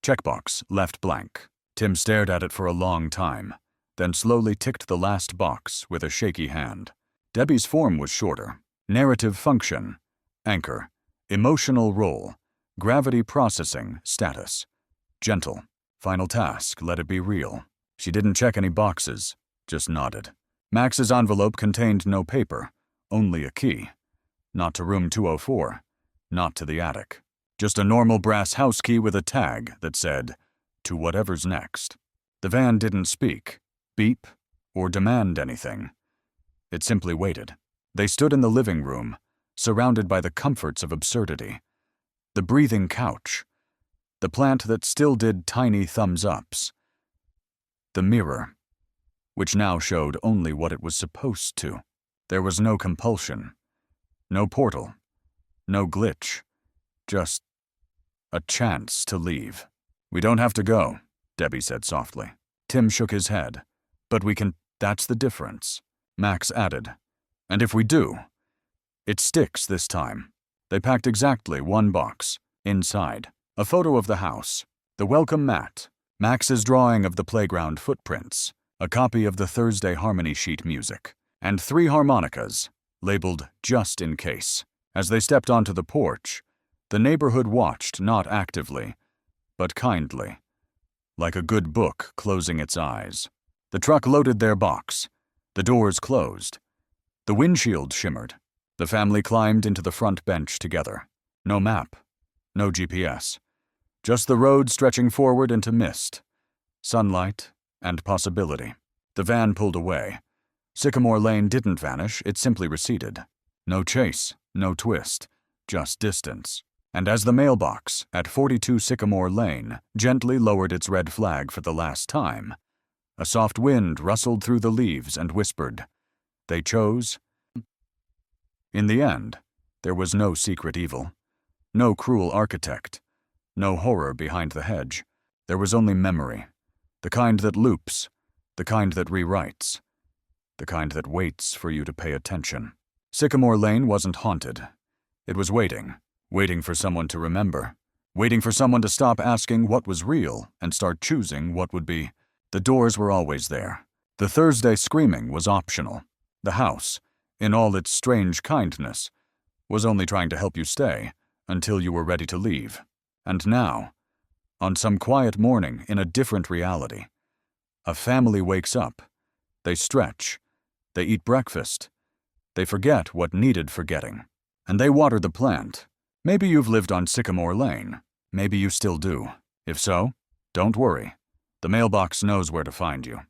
Checkbox left blank. Tim stared at it for a long time, then slowly ticked the last box with a shaky hand. Debbie's form was shorter. Narrative function. Anchor. Emotional role. Gravity processing status. Gentle. Final task, let it be real. She didn't check any boxes, just nodded. Max's envelope contained no paper, only a key. Not to room 204. Not to the attic. Just a normal brass house key with a tag that said, "To whatever's next." The van didn't speak, beep, or demand anything. It simply waited. They stood in the living room, surrounded by the comforts of absurdity. The breathing couch. The plant that still did tiny thumbs-ups. The mirror, which now showed only what it was supposed to. There was no compulsion. No portal. No glitch. Just a chance to leave. "We don't have to go," Debbie said softly. Tim shook his head. "But we can—" "That's the difference," Max added. "And if we do, it sticks this time." They packed exactly one box. Inside, a photo of the house, the welcome mat, Max's drawing of the playground footprints, a copy of the Thursday Harmony sheet music, and 3 harmonicas, labeled "just in case." As they stepped onto the porch, the neighborhood watched not actively, but kindly, like a good book closing its eyes. The truck loaded their box. The doors closed. The windshield shimmered. The family climbed into the front bench together. No map. No GPS. Just the road stretching forward into mist, sunlight, and possibility. The van pulled away. Sycamore Lane didn't vanish, it simply receded. No chase, no twist, just distance. And as the mailbox at 42 Sycamore Lane gently lowered its red flag for the last time, a soft wind rustled through the leaves and whispered, "They chose." In the end, there was no secret evil, no cruel architect, no horror behind the hedge. There was only memory, the kind that loops, the kind that rewrites, the kind that waits for you to pay attention. Sycamore Lane wasn't haunted. It was waiting for someone to remember, waiting for someone to stop asking what was real and start choosing what would be. The doors were always there. The Thursday screaming was optional. The house, in all its strange kindness, was only trying to help you stay until you were ready to leave. And now, on some quiet morning in a different reality, a family wakes up. They stretch. They eat breakfast. They forget what needed forgetting. And they water the plant. Maybe you've lived on Sycamore Lane. Maybe you still do. If so, don't worry. The mailbox knows where to find you.